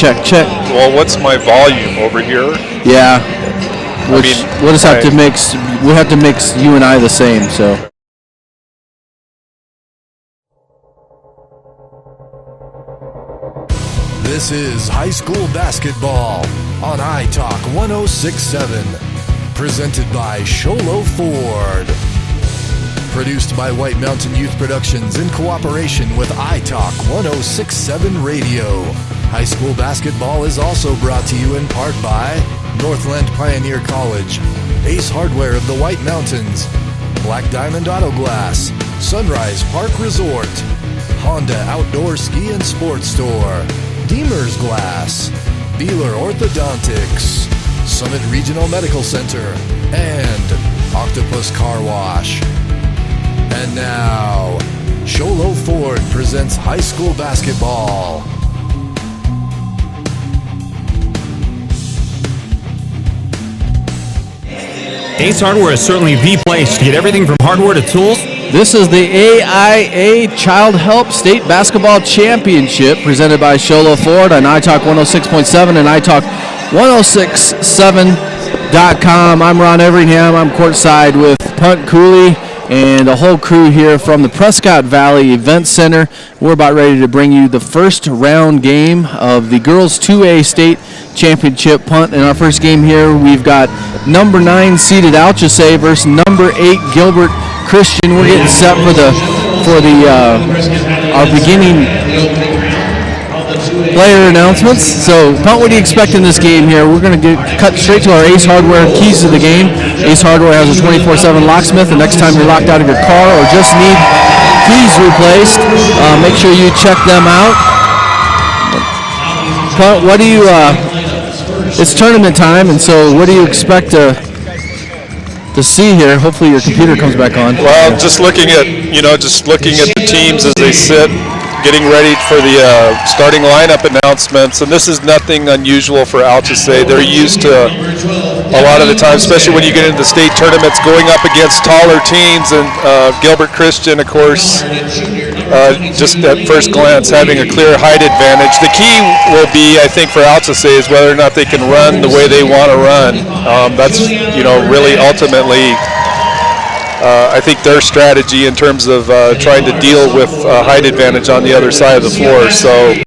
check, check. Well, what's my volume over here? Yeah. We'll just have to mix. We'll have to mix you and I the same. So. This is high school basketball on iTalk 106.7, presented by Sholo Ford. Produced by White Mountain Youth Productions in cooperation with iTalk 106.7 Radio. High school basketball is also brought to you in part by Northland Pioneer College, Ace Hardware of the White Mountains, Black Diamond Auto Glass, Sunrise Park Resort, Honda Outdoor Ski and Sports Store, Deemer's Glass, Beeler Orthodontics, Summit Regional Medical Center, and Octopus Car Wash. And now, Sholo Ford presents high school basketball. Ace Hardware is certainly the place to get everything from hardware to tools. This is the AIA Child Help State Basketball Championship presented by Sholo Ford on iTalk 106.7 and iTalk 106.7.com. I'm Ron Everingham. I'm courtside with Punt Cooley and the whole crew here from the Prescott Valley Event Center. We're about ready to bring you the first round game of the Girls 2A State Championship Punt. In our first game here, we've got number 9 seeded Alchesay versus number 8 Gilbert Christian. We're getting set for our beginning player announcements. So, Punt, what do you expect in this game here? We're going to cut straight to our Ace Hardware keys to the game. Ace Hardware has a 24/7 locksmith. The next time you're locked out of your car or just need keys replaced, make sure you check them out. Punt, what do you? It's tournament time, and so what do you expect to see here? Hopefully your computer comes back on. Well, just looking at the teams as they sit, getting ready for the starting lineup announcements, and this is nothing unusual for Alchesay. They're used to a lot of the time, especially when you get into the state tournaments, going up against taller teams, and Gilbert Christian, of course, just at first glance having a clear height advantage. The key will be, I think, for Alchesay is whether or not they can run the way they want to run. That's really ultimately I think their strategy in terms of trying to deal with height advantage on the other side of the floor. So I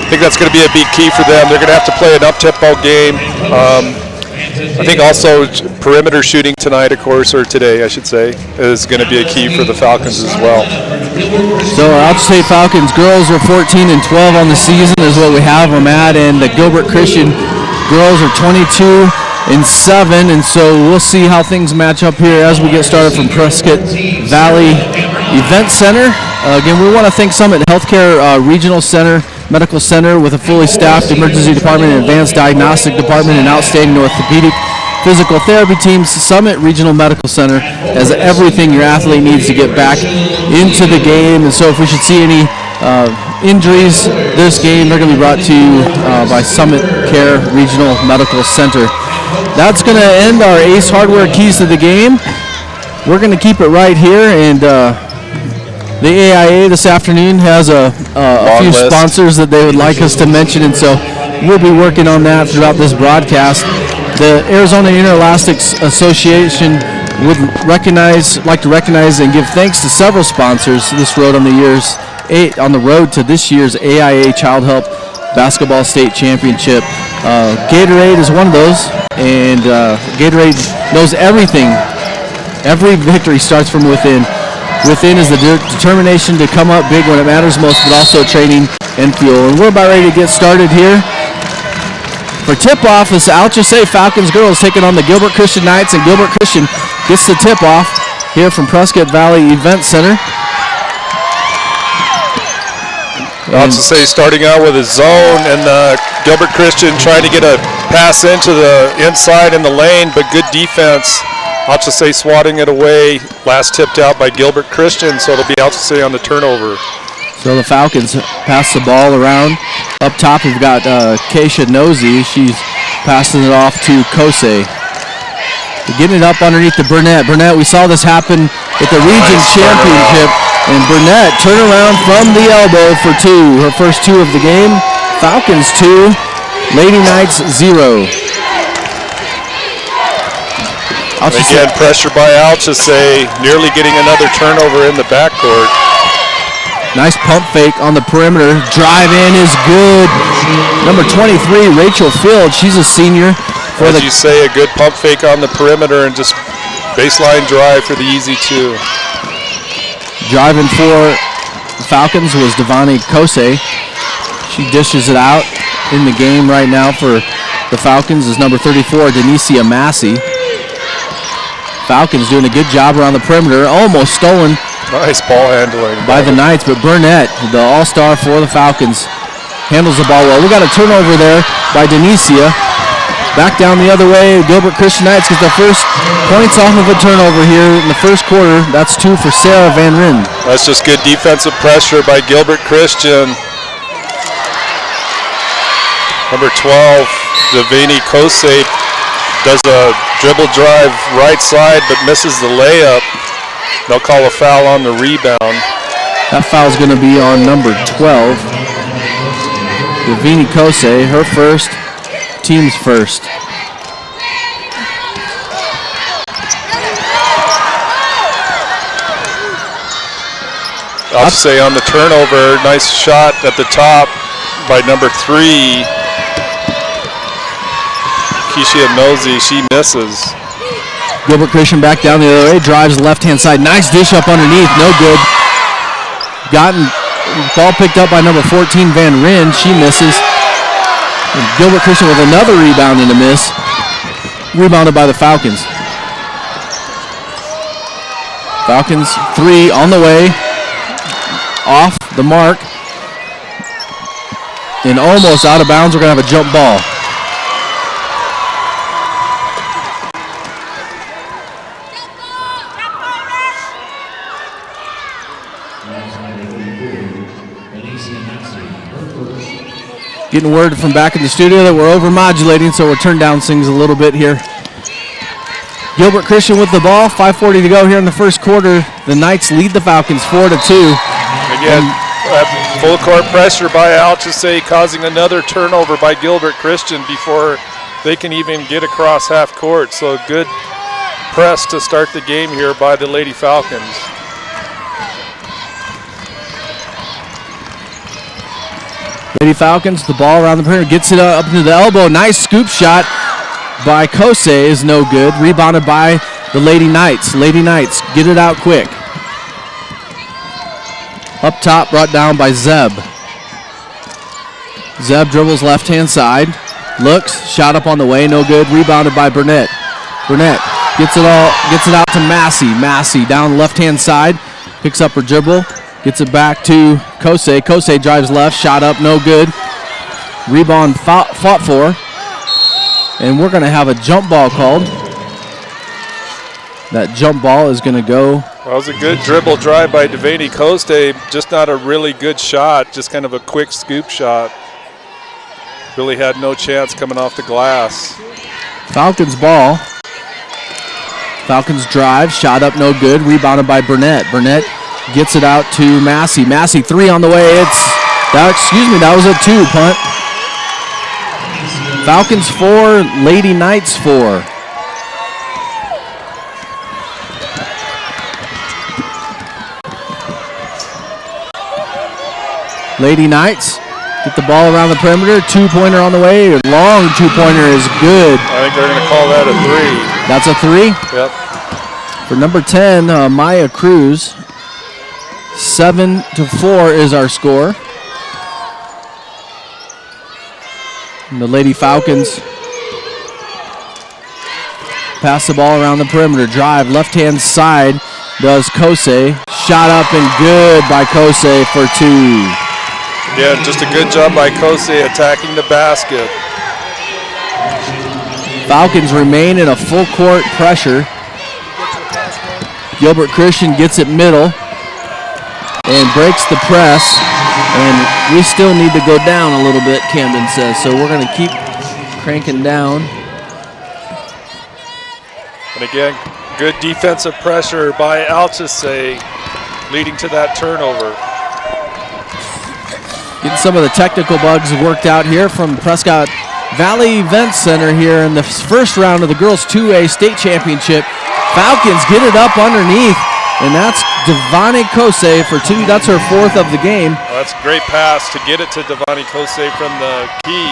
think that's going to be a big key for them. They're going to have to play an up-tempo game. I think also perimeter shooting tonight, of course, or today, I should say, is going to be a key for the Falcons as well. So our Alchesay Falcons girls are 14-12 on the season is what we have them at, and the Gilbert Christian girls are 22-7, and so we'll see how things match up here as we get started from Prescott Valley Event Center. Again, we want to thank Summit Healthcare Regional Center, Medical Center with a fully staffed emergency department and advanced diagnostic department and outstanding orthopedic physical therapy teams. Summit Regional Medical Center has everything your athlete needs to get back into the game, and so if we should see any injuries this game, they're going to be brought to you by Summit Care Regional Medical Center. That's going to end our Ace Hardware keys to the game. We're going to keep it right here, and the AIA this afternoon has a few sponsors that they would like us to mention, and so we'll be working on that throughout this broadcast. The Arizona Interelastics Association would like to recognize and give thanks to several sponsors this road on the road to this year's AIA Child Help Basketball State Championship. Gatorade is one of those, and Gatorade knows everything. Every victory starts from within. Within is the determination to come up big when it matters most, but also training and fuel. And we're about ready to get started here. For tip-off, it's Alchesay Falcons girls taking on the Gilbert Christian Knights, and Gilbert Christian gets the tip-off here from Prescott Valley Event Center. Alchesay starting out with a zone, and Gilbert Christian trying to get a pass into the inside in the lane, but good defense. Alchesay swatting it away. Last tipped out by Gilbert Christian, so it'll be Alchesay on the turnover. So the Falcons pass the ball around. Up top, we've got Keisha Nosey. She's passing it off to Kosei. Getting it up underneath to Burnett. Burnett, we saw this happen at the region championship. And Burnett turn around from the elbow for two. Her first two of the game. Falcons 2, Lady Knights 0. Again, pressure by Alchesay, nearly getting another turnover in the backcourt. Nice pump fake on the perimeter. Drive in is good. Number 23, Rachel Field. She's a senior. As you say, a good pump fake on the perimeter and just baseline drive for the easy two. Driving for the Falcons was Devani Kose. She dishes it out. In the game right now for the Falcons is number 34, Denicia Massey. Falcons doing a good job around the perimeter. Almost stolen. Nice ball handling by the Knights, but Burnett, the all-star for the Falcons, handles the ball well. We got a turnover there by Denicia. Back down the other way, Gilbert Christian Knights gets their first points off of a turnover here in the first quarter. That's 2 for Sarah Van Ryn. That's just good defensive pressure by Gilbert Christian. Number 12, Devani Kose, does a dribble drive right side but misses the layup. They'll call a foul on the rebound. That foul's going to be on number 12. Devani Kose, her first, team's first. I'll say on the turnover, nice shot at the top by number 3. Keisha Nosey, she misses. Gilbert Christian back down the other way, drives left-hand side. Nice dish up underneath, no good. Ball picked up by number 14, Van Ryn. She misses. And Gilbert Christian with another rebound and a miss. Rebounded by the Falcons. Falcons 3 on the way. Off the mark. And almost out of bounds. We're going to have a jump ball. Getting word from back in the studio that we're overmodulating, so we'll turn down things a little bit here. Gilbert Christian with the ball, 5:40 to go here in the first quarter. The Knights lead the Falcons 4-2. Again, full court pressure by Alchesay, causing another turnover by Gilbert Christian before they can even get across half court. So good press to start the game here by the Lady Falcons. Lady Falcons, the ball around the perimeter, gets it up into the elbow. Nice scoop shot by Kose is no good. Rebounded by the Lady Knights. Lady Knights get it out quick. Up top, brought down by Zeb. Zeb dribbles left-hand side. Looks, shot up on the way, no good. Rebounded by Burnett. Burnett gets it out to Massey. Massey down left-hand side, picks up her dribble. Gets it back to Kose. Kose drives left, shot up, no good. Rebound fought for. And we're going to have a jump ball called. That jump ball is going to go. That was a good dribble drive by Devani Kose. Just not a really good shot, just kind of a quick scoop shot. Really had no chance coming off the glass. Falcons ball. Falcons drive, shot up, no good. Rebounded by Burnett. Burnett gets it out to Massey. Massey 3 on the way. That was a 2 punt. Falcons 4, Lady Knights 4. Lady Knights get the ball around the perimeter. 2-pointer on the way. Long 2-pointer is good. I think they're going to call that a 3. That's a 3? Yep. For number 10, Maya Cruz. 7-4 is our score. And the Lady Falcons pass the ball around the perimeter. Drive left-hand side does Kose. Shot up and good by Kose for 2. Yeah, just a good job by Kose attacking the basket. Falcons remain in a full court pressure. Gilbert Christian gets it middle and breaks the press, and we still need to go down a little bit, Camden says, so we're going to keep cranking down. And again, good defensive pressure by Alchesay, leading to that turnover. Getting some of the technical bugs worked out here from Prescott Valley Event Center here in the first round of the girls 2A state championship. Falcons get it up underneath, and that's Devani Kose for 2. That's her 4th of the game. Well, that's a great pass to get it to Devani Kose from the key.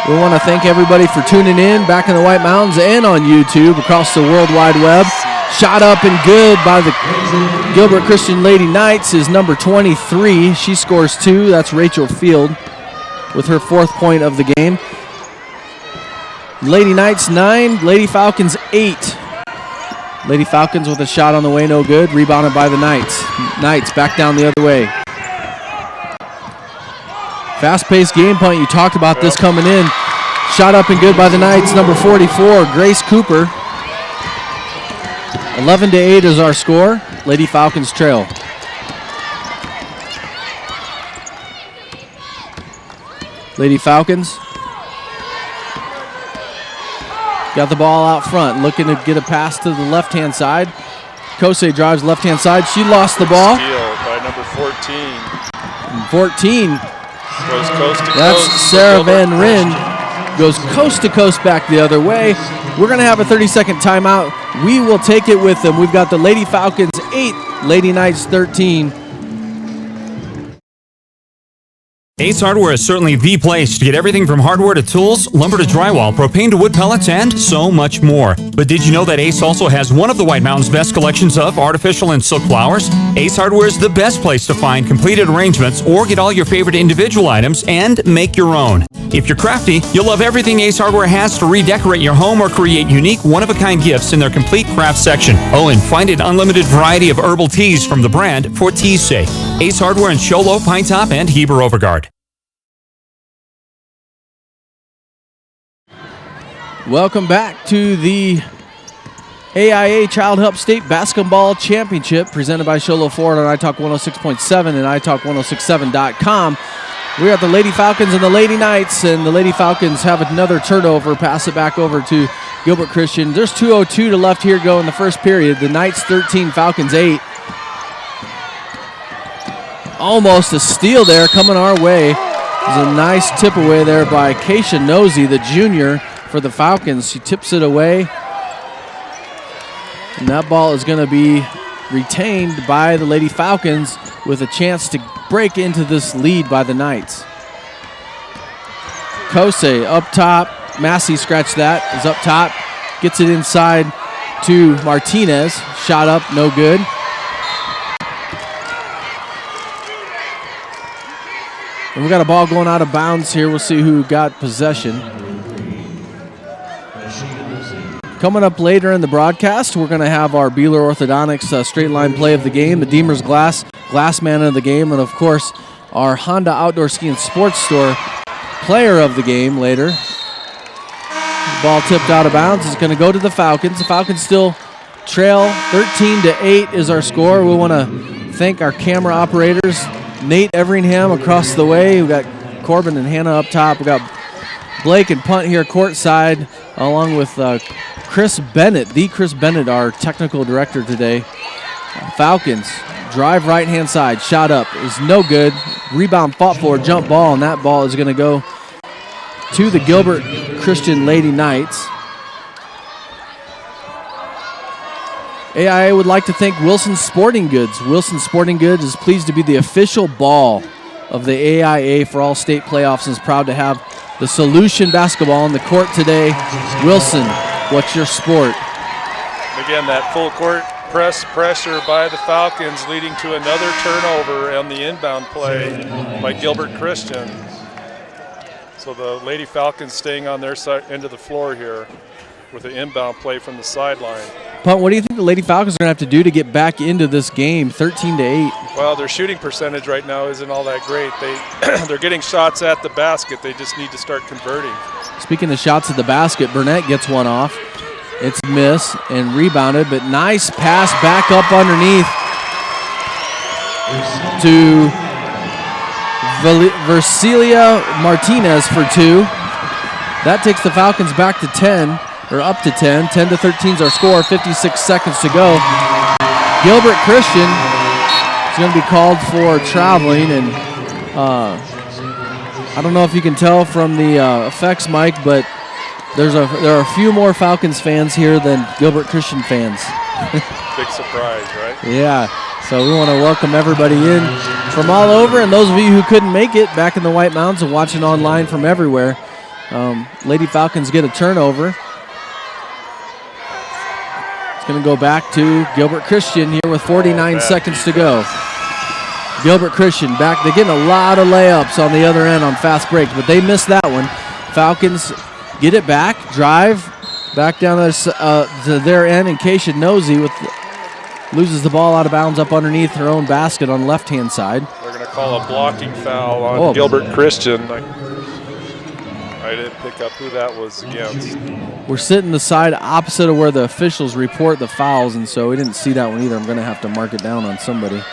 We want to thank everybody for tuning in back in the White Mountains and on YouTube across the World Wide Web. Shot up and good by the Gilbert Christian Lady Knights is number 23. She scores 2. That's Rachel Field with her 4th point of the game. Lady Knights 9, Lady Falcons 8. Lady Falcons with a shot on the way, no good. Rebounded by the Knights. Knights back down the other way. Fast-paced game punt. You talked about this coming in. Shot up and good by the Knights. Number 44, Grace Cooper. 11-8 is our score. Lady Falcons trail. Lady Falcons got the ball out front, looking to get a pass to the left-hand side. Kose drives left-hand side. She lost the ball. Steal by number 14. 14. Goes coast to That's coast. Sarah Van Ryn. Goes coast to coast back the other way. We're going to have a 30-second timeout. We will take it with them. We've got the Lady Falcons 8, Lady Knights 13. Ace Hardware is certainly the place to get everything from hardware to tools, lumber to drywall, propane to wood pellets, and so much more. But did you know that Ace also has one of the White Mountains' best collections of artificial and silk flowers? Ace Hardware is the best place to find completed arrangements or get all your favorite individual items and make your own. If you're crafty, you'll love everything Ace Hardware has to redecorate your home or create unique, one-of-a-kind gifts in their complete craft section. Oh, and find an unlimited variety of herbal teas from the brand for tea's sake. Ace Hardware in Show Low, Pine Top, and Heber Overguard. Welcome back to the AIA Child Help State Basketball Championship presented by Sholo Ford on iTalk 106.7 and iTalk1067.com. We're at the Lady Falcons and the Lady Knights, and the Lady Falcons have another turnover. Pass it back over to Gilbert Christian. There's 2:02 to left here go in the first period. The Knights 13, Falcons 8. Almost a steal there coming our way. There's a nice tip away there by Keisha Nosey, the junior, for the Falcons. She tips it away. And that ball is going to be retained by the Lady Falcons with a chance to break into this lead by the Knights. Kose up top. Massey scratched that. Is up top. Gets it inside to Martinez. Shot up, no good. And we got a ball going out of bounds here. We'll see who got possession. Coming up later in the broadcast, we're going to have our Beeler Orthodontics straight line play of the game, the Deemer's Glass man of the game, and of course, our Honda Outdoor Ski and Sports Store player of the game later. Ball tipped out of bounds. It's going to go to the Falcons. The Falcons still trail 13-8 is our score. We want to thank our camera operators, Nate Everingham across the way. We've got Corbin and Hannah up top. We've got Blake and Punt here courtside, along with Chris Bennett, our technical director today. Falcons drive right-hand side. Shot up is no good. Rebound fought for, jump ball, and that ball is going to go to the Gilbert Christian Lady Knights. AIA would like to thank Wilson Sporting Goods. Wilson Sporting Goods is pleased to be the official ball of the AIA for all state playoffs and is proud to have the Solution basketball on the court today. Wilson, what's your sport? Again, that full court pressure by the Falcons leading to another turnover on the inbound play by Gilbert Christian. So the Lady Falcons staying on their side, end of the floor here with an inbound play from the sideline. Punt, what do you think the Lady Falcons are going to have to do to get back into this game, 13-8? Well, their shooting percentage right now isn't all that great. They're getting shots at the basket. They just need to start converting. Speaking of shots at the basket, Burnett gets one off. It's missed and rebounded, but nice pass back up underneath to Versilia Martinez for 2. That takes the Falcons back to 10, or up to 10. 10-13 is our score, 56 seconds to go. Gilbert Christian is going to be called for traveling, and I don't know if you can tell from the effects, Mike, but there are a few more Falcons fans here than Gilbert Christian fans. Big surprise, right? Yeah, so we want to welcome everybody in from all over, and those of you who couldn't make it back in the White Mountains and watching online from everywhere. Lady Falcons get a turnover. It's going to go back to Gilbert Christian here with 49 seconds to go. Gilbert Christian back. They're getting a lot of layups on the other end on fast breaks, but they missed that one. Falcons get it back, drive back down to their end, and Keisha Nosey loses the ball out of bounds up underneath her own basket on the left-hand side. They're going to call a blocking foul on Gilbert Christian. I didn't pick up who that was against. We're sitting the side opposite of where the officials report the fouls, and so we didn't see that one either. I'm going to have to mark it down on somebody.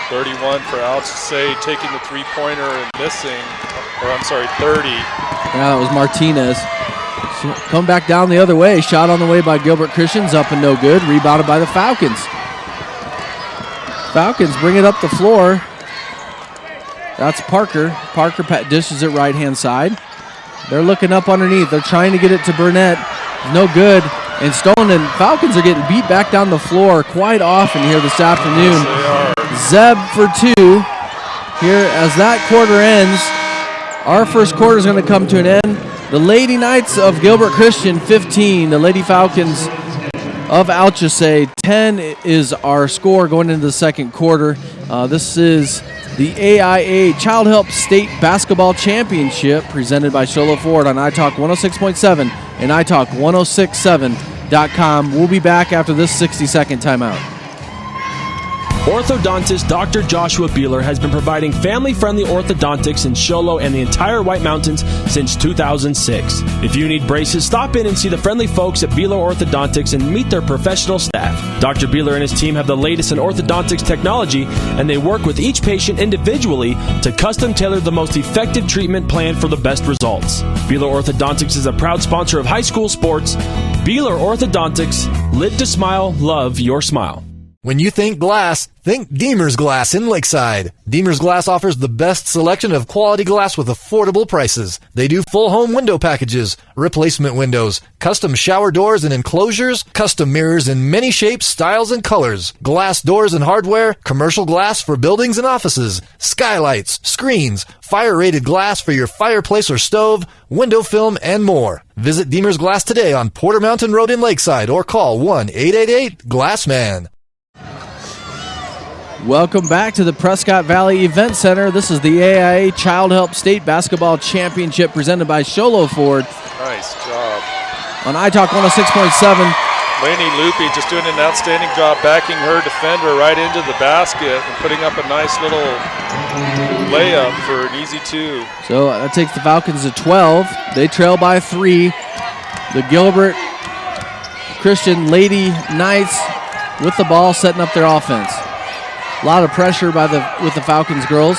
.31 for Alchesay, taking the three-pointer and missing, 30. Yeah, that was Martinez. Come back down the other way. Shot on the way by Gilbert Christian's up and no good. Rebounded by the Falcons. Falcons bring it up the floor. That's Parker. Parker dishes it right-hand side. They're looking up underneath. They're trying to get it to Burnett. No good. And Stone and Falcons are getting beat back down the floor quite often here this afternoon. Zeb for 2 here as that quarter ends. Our first quarter is going to come to an end. The Lady Knights of Gilbert Christian 15. The Lady Falcons of Alchesay 10 is our score going into the second quarter. This is the AIA Child Help State Basketball Championship presented by Sholo Ford on iTalk 106.7 and iTalk1067.com. We'll be back after this 60-second timeout. Orthodontist Dr. Joshua Beeler has been providing family-friendly orthodontics in Sholo and the entire White Mountains since 2006. If you need braces, stop in and see the friendly folks at Beeler Orthodontics and meet their professional staff. Dr. Beeler and his team have the latest in orthodontics technology, and they work with each patient individually to custom tailor the most effective treatment plan for the best results. Beeler Orthodontics is a proud sponsor of high school sports. Beeler Orthodontics, live to smile, love your smile. When you think glass, think Deemer's Glass in Lakeside. Deemer's Glass offers the best selection of quality glass with affordable prices. They do full home window packages, replacement windows, custom shower doors and enclosures, custom mirrors in many shapes, styles, and colors, glass doors and hardware, commercial glass for buildings and offices, skylights, screens, fire-rated glass for your fireplace or stove, window film, and more. Visit Deemer's Glass today on Porter Mountain Road in Lakeside or call 1-888-GLASSMAN. Welcome back to the Prescott Valley Event Center. This is the AIA Child Help State Basketball Championship presented by Sholo Ford. Nice job. On iTalk 106.7. Lainey Loopy just doing an outstanding job backing her defender right into the basket and putting up a nice little layup for an easy 2. So that takes the Falcons to 12. They trail by 3. The Gilbert Christian Lady Knights with the ball setting up their offense. A lot of pressure with the Falcons girls.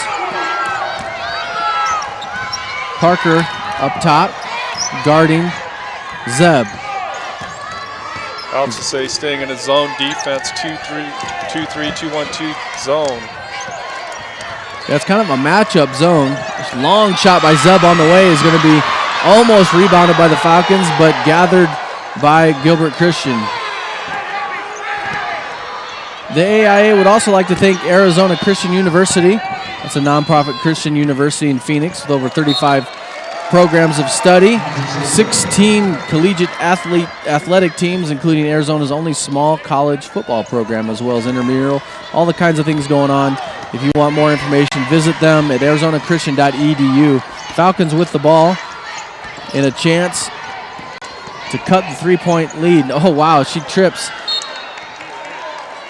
Parker up top, guarding Zeb. Alchesay staying in a zone defense, 2-3-2-1-2 zone. Yeah, it's kind of a matchup zone. This long shot by Zeb on the way is going to be almost rebounded by the Falcons, but gathered by Gilbert Christian. The AIA would also like to thank Arizona Christian University. That's a nonprofit Christian university in Phoenix with over 35 programs of study, 16 collegiate athletic teams, including Arizona's only small college football program, as well as intramural, all the kinds of things going on. If you want more information, visit them at arizonachristian.edu. Falcons with the ball and a chance to cut the three-point lead. Oh, wow, she trips.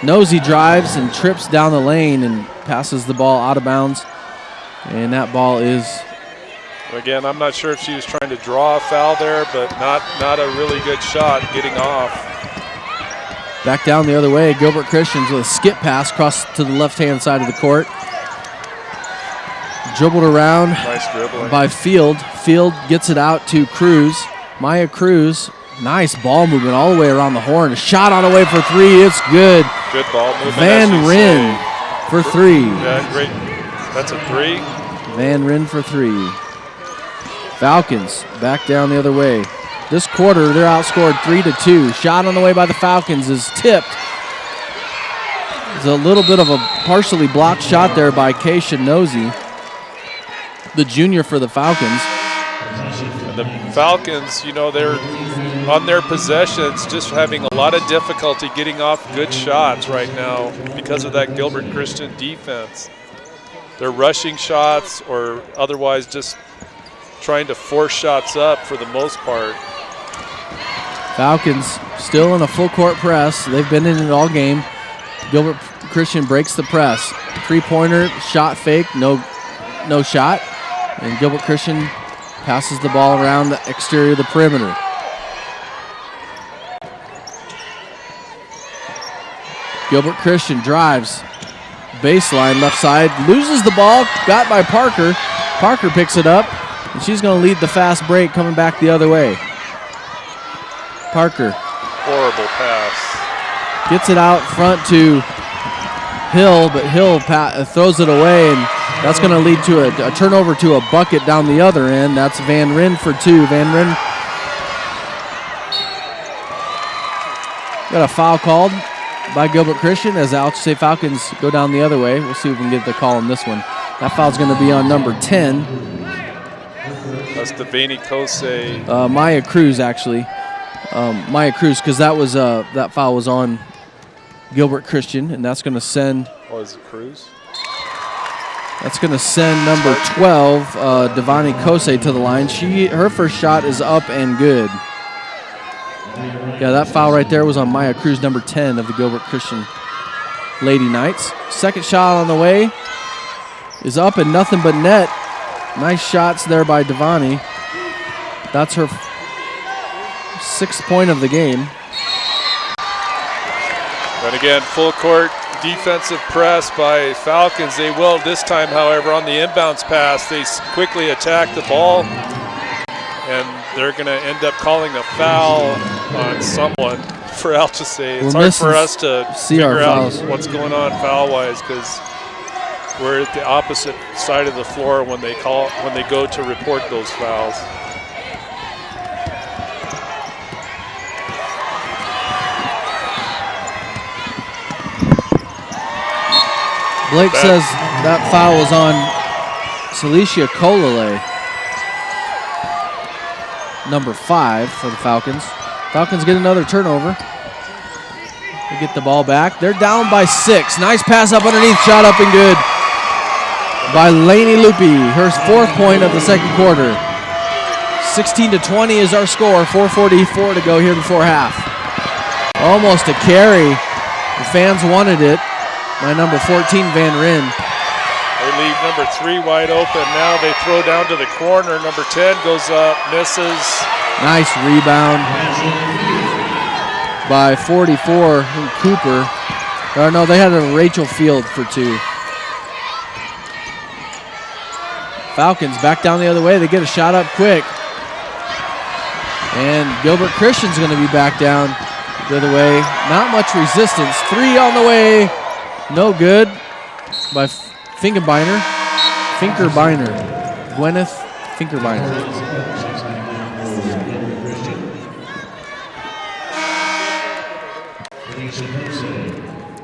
Nosey drives and trips down the lane and passes the ball out of bounds. And that ball is... Again, I'm not sure if she was trying to draw a foul there, but not a really good shot getting off. Back down the other way, Gilbert Christians with a skip pass across to the left-hand side of the court. Dribbled around by Field. Field gets it out to Cruz. Maya Cruz. Nice ball movement all the way around the horn. A shot on the way for 3. It's good. Good ball movement. Van Ryn for 3. Yeah, great. That's a 3. Van Ryn for 3. Falcons back down the other way. This quarter, they're outscored 3-2. Shot on the way by the Falcons is tipped. It's a little bit of a partially blocked shot there by Keisha Nosey, the junior for the Falcons. And the Falcons, you know, they're on their possessions just having a lot of difficulty getting off good shots right now because of that Gilbert Christian defense. They're rushing shots or otherwise just trying to force shots up for the most part. Falcons still in a full court press. They've been in it all game. Gilbert Christian breaks the press. 3-pointer, shot fake, no shot. And Gilbert Christian passes the ball around the exterior of the perimeter. Gilbert Christian drives. Baseline, left side, loses the ball, got by Parker. Parker picks it up, and she's going to lead the fast break coming back the other way. Parker. Horrible pass. Gets it out front to Hill, but Hill throws it away, and that's going to lead to a turnover to a bucket down the other end. That's Van Ryn for 2. Van Ryn got a foul called by Gilbert Christian as the Alchesay Falcons go down the other way. We'll see if we can get the call on this one. That foul's going to be on number 10. That's Devaney Kosei. Maya Cruz, actually. Maya Cruz, because that foul was on Gilbert Christian, and that's going to send. Oh, is it Cruz? That's going to send number 12, Devaney Kosei, to the line. Her first shot is up and good. Yeah, that foul right there was on Maya Cruz, number 10 of the Gilbert Christian Lady Knights. Second shot on the way is up and nothing but net. Nice shots there by Devaney. That's her 6th point of the game. And again, full court defensive press by Falcons. They will this time, however, on the inbounds pass, they quickly attack the ball, and they're going to end up calling a foul on someone for Alchesay. It's hard for us to figure out what's going on foul-wise because we're at the opposite side of the floor when they go to report those fouls. Blake says that foul was on Celicia Colale, number 5 for the Falcons. Falcons get another turnover. They get the ball back. They're down by 6. Nice pass up underneath, shot up and good by Lainey Lupi, her 4th point of the second quarter. 16-20 is our score. 4:44 to go here before half. Almost a carry. The fans wanted it. By number 14, Van Ryn. They leave number 3 wide open. Now they throw down to the corner. Number 10 goes up, misses. Nice rebound by 44, Cooper. Or no, they had a Rachel Field for 2. Falcons back down the other way. They get a shot up quick. And Gilbert Christian's going to be back down the other way. Not much resistance. 3 on the way. No good by Finkerbiner. Gwyneth Finkerbiner.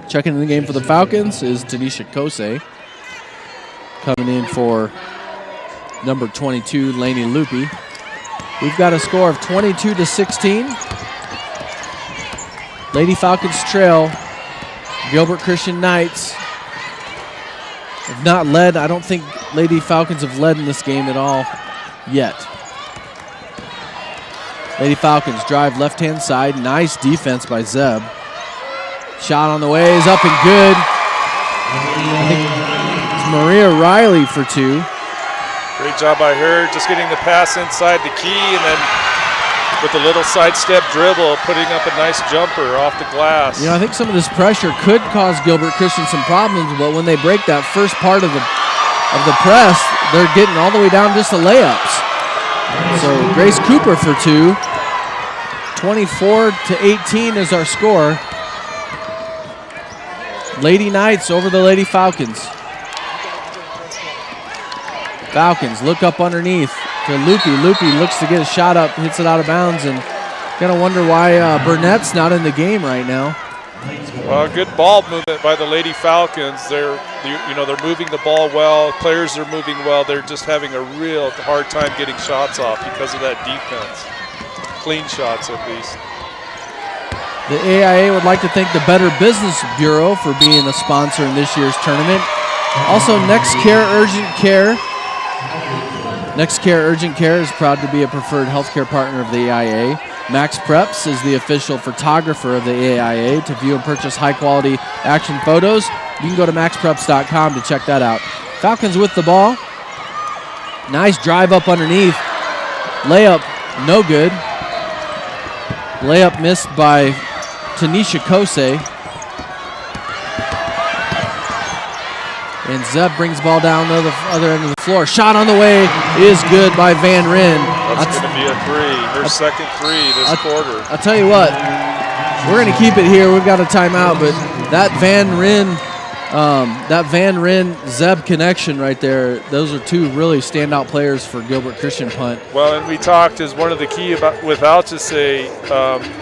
Checking in the game for the Falcons is Tanisha Kosei. Coming in for number 22, Lainey Lupi. We've got a score of 22-16. Lady Falcons trail. Gilbert Christian Knights have not led. I don't think Lady Falcons have led in this game at all yet. Lady Falcons drive left-hand side. Nice defense by Zeb. Shot on the way is up and good. I think it's Maria Riley for 2. Great job by her, just getting the pass inside the key and then with a little sidestep dribble, putting up a nice jumper off the glass. You know, I think some of this pressure could cause Gilbert Christian some problems, but when they break that first part of the press, they're getting all the way down just to layups. So Grace Cooper for 2. 24-18 is our score. Lady Knights over the Lady Falcons. Falcons look up underneath to Loopy. Loopy looks to get a shot up, hits it out of bounds, and gotta wonder why Burnett's not in the game right now. Well, good ball movement by the Lady Falcons. They're moving the ball well. Players are moving well. They're just having a real hard time getting shots off because of that defense. Clean shots, at least. The AIA would like to thank the Better Business Bureau for being a sponsor in this year's tournament. Also, Next Care Urgent Care. Next Care Urgent Care is proud to be a preferred healthcare partner of the AIA. Max Preps is the official photographer of the AIA. To view and purchase high-quality action photos, you can go to maxpreps.com to check that out. Falcons with the ball. Nice drive up underneath. Layup, no good. Layup missed by Tanisha Kosei. And Zeb brings ball down to the other end of the floor. Shot on the way is good by Van Ryn. That's going to be a three. Her second three this quarter. I'll tell you what, we're going to keep it here. We've got a timeout, but that Van Ryn Zeb connection right there, those are two really standout players for Gilbert Christian punt. Well, and we talked as one of the key with Alchesay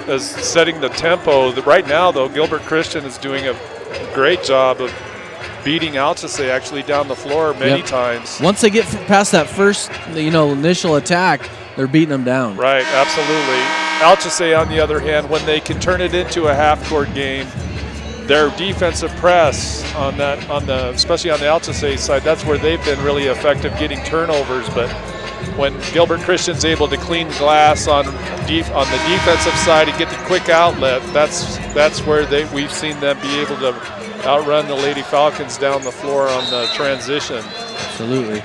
as setting the tempo. Right now, though, Gilbert Christian is doing a great job of beating Alchesay actually down the floor many times. Once they get past that first, initial attack, they're beating them down. Right, absolutely. Alchesay, on the other hand, when they can turn it into a half-court game, their defensive press especially on the Alchesay side, that's where they've been really effective getting turnovers. But when Gilbert Christian's able to clean glass on the defensive side and get the quick outlet, that's where we've seen them be able to outrun the Lady Falcons down the floor on the transition. Absolutely.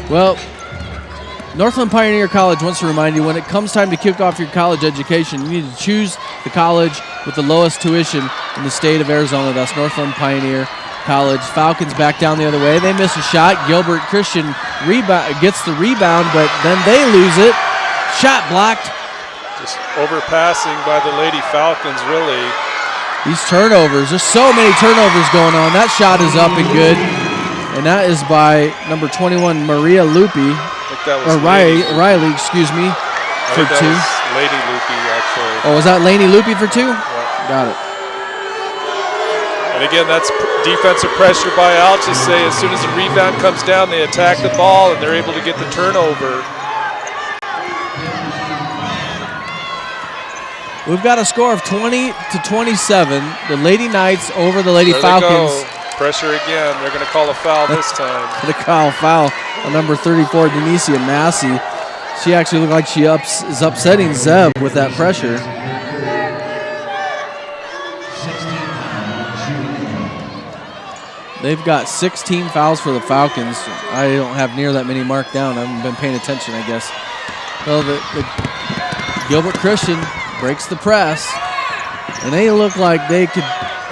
Well, Northland Pioneer College wants to remind you, when it comes time to kick off your college education, you need to choose the college with the lowest tuition in the state of Arizona. That's Northland Pioneer College. Falcons back down the other way. They miss a shot. Gilbert Christian gets the rebound, but then they lose it. Shot blocked. Just overpassing by the Lady Falcons, really. These turnovers, there's so many turnovers going on. That shot is up and good. And that is by number 21, Maria Lupi. Riley, excuse me, for two. Lady Lupi, actually. Oh, was that Laney Lupi for two? Yeah. Got it. And again, that's defensive pressure by Alchesay. As soon as the rebound comes down, they attack the ball, and they're able to get the turnover. We've got a score of 20-27. The Lady Knights over the Lady Falcons. Pressure again. They're going to call a foul this time. Going to call a foul on number 34, Denicia Massey. She actually looked like she is upsetting Zeb with that pressure. They've got 16 fouls for the Falcons. I don't have near that many marked down. I haven't been paying attention, I guess. Well, the Gilbert Christian breaks the press, and they look like they could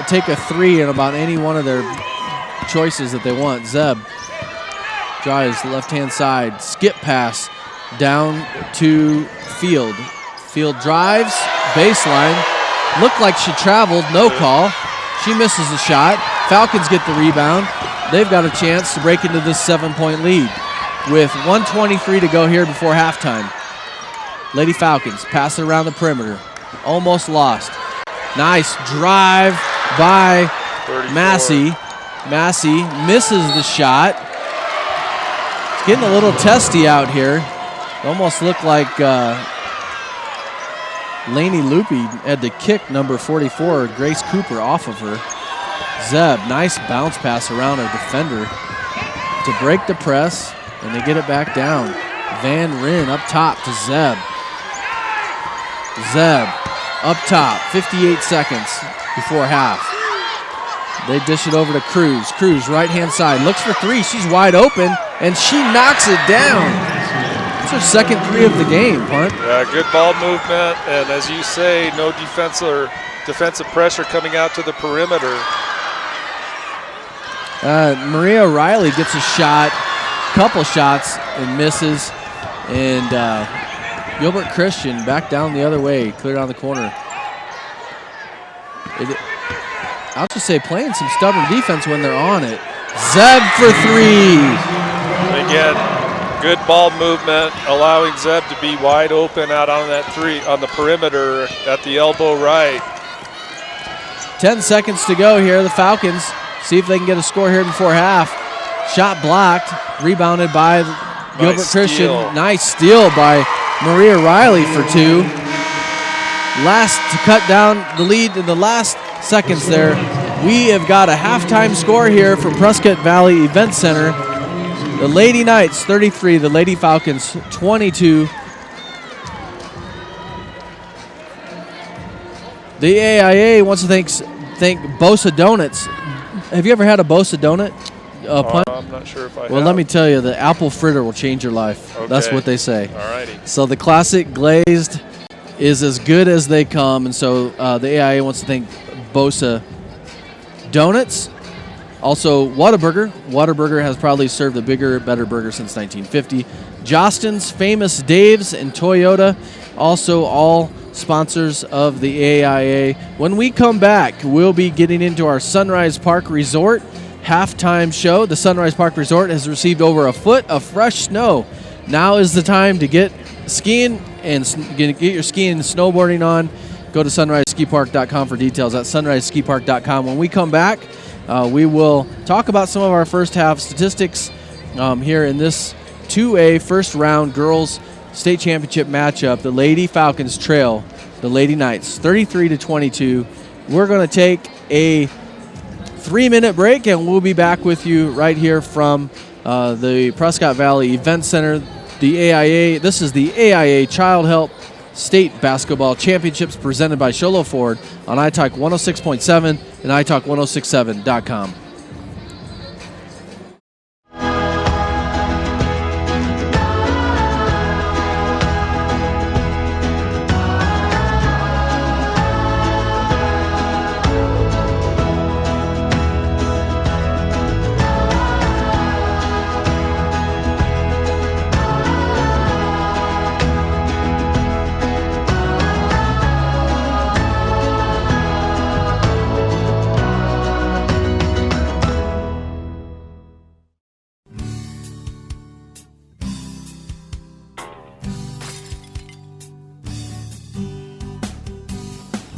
take a three in about any one of their choices that they want. Zeb drives the left-hand side, skip pass down to Field. Field drives, baseline. Looked like she traveled, no call. She misses the shot. Falcons get the rebound. They've got a chance to break into this 7-point lead with 1:23 to go here before halftime. Lady Falcons pass it around the perimeter. Almost lost. Nice drive by 34. Massey. Massey misses the shot. It's getting a little testy out here. Almost looked like Laney Lupi had to kick number 44, Grace Cooper, off of her. Zeb, nice bounce pass around a defender to break the press, and they get it back down. Van Ryn up top to Zeb. Zeb up top, 58 seconds before half. They dish it over to Cruz. Cruz, right-hand side, looks for three. She's wide open, and she knocks it down. It's her second three of the game, Punt. Yeah, good ball movement, and as you say, no defensive pressure coming out to the perimeter. Maria Riley gets a shot, couple shots, and misses. And Gilbert Christian back down the other way, clear down the corner. I'll just say playing some stubborn defense when they're on it. Zeb for three. Again, good ball movement, allowing Zeb to be wide open out on that three on the perimeter at the elbow right. 10 seconds to go here. The Falcons see if they can get a score here before half. Shot blocked, rebounded by Gilbert Christian. Nice steal by Maria Riley for two. Last to cut down the lead in the last seconds there. We have got a halftime score here from Prescott Valley Event Center. The Lady Knights 33, the Lady Falcons 22. The AIA wants to thank Bosa Donuts. Have you ever had a Bosa donut? I'm not sure if I have. Well, let me tell you, the apple fritter will change your life. Okay. That's what they say. All righty. So the classic glazed is as good as they come, and so the AIA wants to thank Bosa Donuts. Also, Whataburger. Whataburger has probably served a bigger, better burger since 1950. Jostin's, Famous Dave's, and Toyota, also all sponsors of the AIA. When we come back, we'll be getting into our Sunrise Park Resort halftime show. The Sunrise Park Resort has received over a foot of fresh snow. Now is the time to get skiing and get your skiing and snowboarding on. Go to sunriseskipark.com for details. At sunriseskipark.com. When we come back, we will talk about some of our first half statistics here in this 2A first round girls state championship matchup. The Lady Falcons trail the Lady Knights 33-22. We're going to take a 3-minute break, and we'll be back with you right here from the Prescott Valley Event Center. The AIA. This is the AIA Child Help State Basketball Championships presented by Sholo Ford on iTalk 106.7 and iTalk1067.com.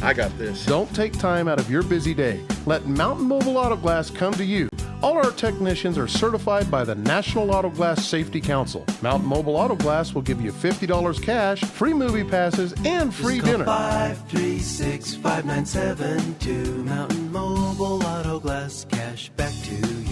I got this. Don't take time out of your busy day. Let Mountain Mobile Auto Glass come to you. All our technicians are certified by the National Auto Glass Safety Council. Mountain Mobile Auto Glass will give you $50 cash, free movie passes, and free dinner. 536-5972. Mountain Mobile Auto Glass, cash back to you.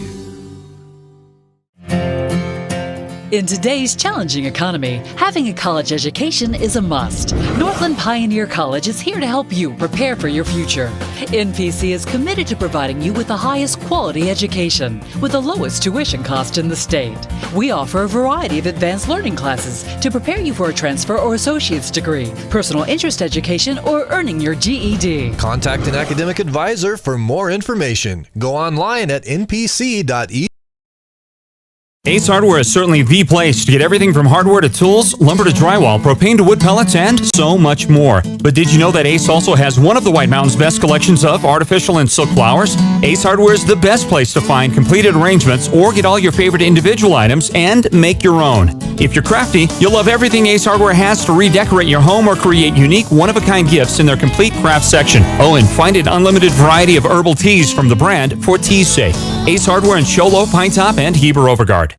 In today's challenging economy, having a college education is a must. Northland Pioneer College is here to help you prepare for your future. NPC is committed to providing you with the highest quality education with the lowest tuition cost in the state. We offer a variety of advanced learning classes to prepare you for a transfer or associate's degree, personal interest education, or earning your GED. Contact an academic advisor for more information. Go online at npc.edu. Ace Hardware is certainly the place to get everything from hardware to tools, lumber to drywall, propane to wood pellets, and so much more. But did you know that Ace also has one of the White Mountain's best collections of artificial and silk flowers? Ace Hardware is the best place to find completed arrangements or get all your favorite individual items and make your own. If you're crafty, you'll love everything Ace Hardware has to redecorate your home or create unique, one-of-a-kind gifts in their complete craft section. Oh, and find an unlimited variety of herbal teas from the brand for tea's sake. Ace Hardware in Sholo, Pine Top, and Heber Overgard.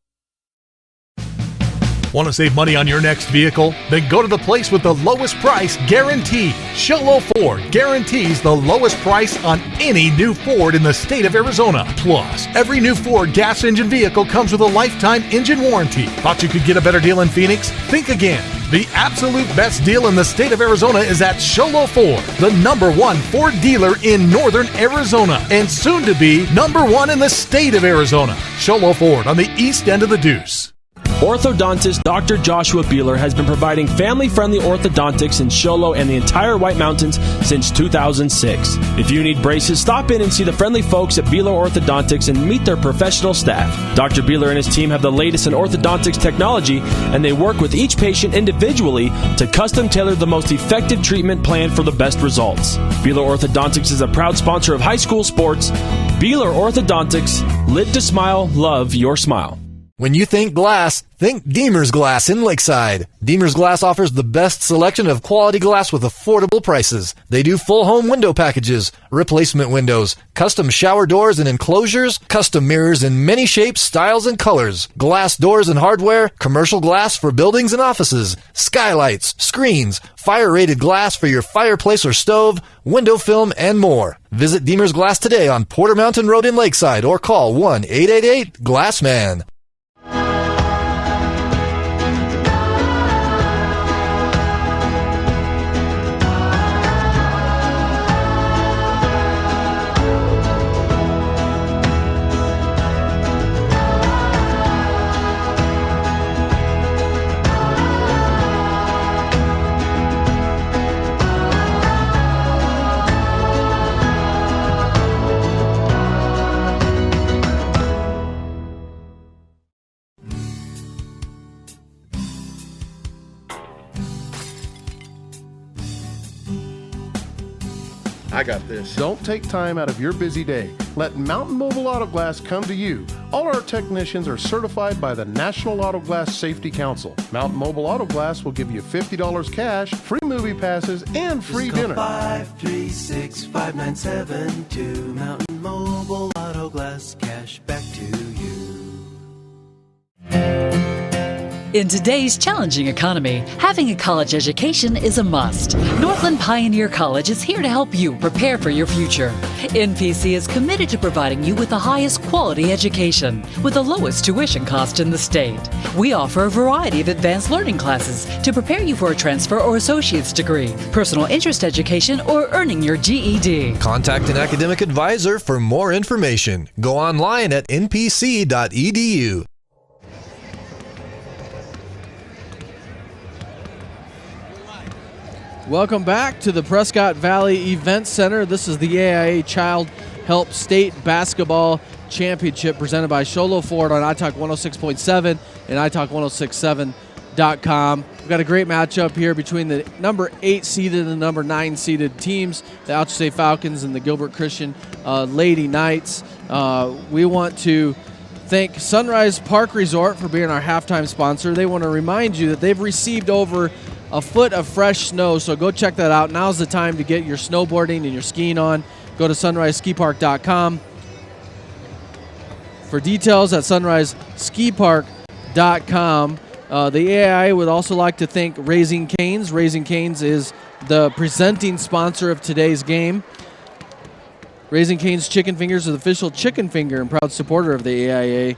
Want to save money on your next vehicle? Then go to the place with the lowest price guaranteed. Sholo Ford guarantees the lowest price on any new Ford in the state of Arizona. Plus, every new Ford gas engine vehicle comes with a lifetime engine warranty. Thought you could get a better deal in Phoenix? Think again. The absolute best deal in the state of Arizona is at Sholo Ford, the #1 Ford dealer in northern Arizona, and soon to be #1 in the state of Arizona. Sholo Ford on the east end of the Deuce. Orthodontist Dr. Joshua Beeler has been providing family-friendly orthodontics in Show Low and the entire White Mountains since 2006. If you need braces, stop in and see the friendly folks at Beeler Orthodontics and meet their professional staff. Dr. Beeler and his team have the latest in orthodontics technology, and they work with each patient individually to custom tailor the most effective treatment plan for the best results. Beeler Orthodontics is a proud sponsor of high school sports. Beeler Orthodontics, lit to smile, love your smile. When you think glass, think Deemer's Glass in Lakeside. Deemer's Glass offers the best selection of quality glass with affordable prices. They do full home window packages, replacement windows, custom shower doors and enclosures, custom mirrors in many shapes, styles, and colors, glass doors and hardware, commercial glass for buildings and offices, skylights, screens, fire-rated glass for your fireplace or stove, window film, and more. Visit Deemer's Glass today on Porter Mountain Road in Lakeside or call 1-888-GLASSMAN. I got this. Don't take time out of your busy day. Let Mountain Mobile Auto Glass come to you. All our technicians are certified by the National Auto Glass Safety Council. Mountain Mobile Auto Glass will give you $50 cash, free movie passes, and free dinner. 536-5972. Mountain Mobile Auto Glass, cash back to you. In today's challenging economy, having a college education is a must. Northland Pioneer College is here to help you prepare for your future. NPC is committed to providing you with the highest quality education with the lowest tuition cost in the state. We offer a variety of advanced learning classes to prepare you for a transfer or associate's degree, personal interest education, or earning your GED. Contact an academic advisor for more information. Go online at npc.edu. Welcome back to the Prescott Valley Event Center. This is the AIA Child Help State Basketball Championship presented by Sholo Ford on iTalk 106.7 and iTalk1067.com. We've got a great matchup here between the number 8 seeded and the number 9 seeded teams, the Alchesay Falcons and the Gilbert Christian Lady Knights. We want to thank Sunrise Park Resort for being our halftime sponsor. They want to remind you that they've received over a foot of fresh snow, so go check that out. Now's the time to get your snowboarding and your skiing on. Go to sunriseskipark.com. For details at sunriseskipark.com. The AIA would also like to thank Raising Cane's. Raising Cane's is the presenting sponsor of today's game. Raising Cane's Chicken Fingers is the official chicken finger and proud supporter of the AIA.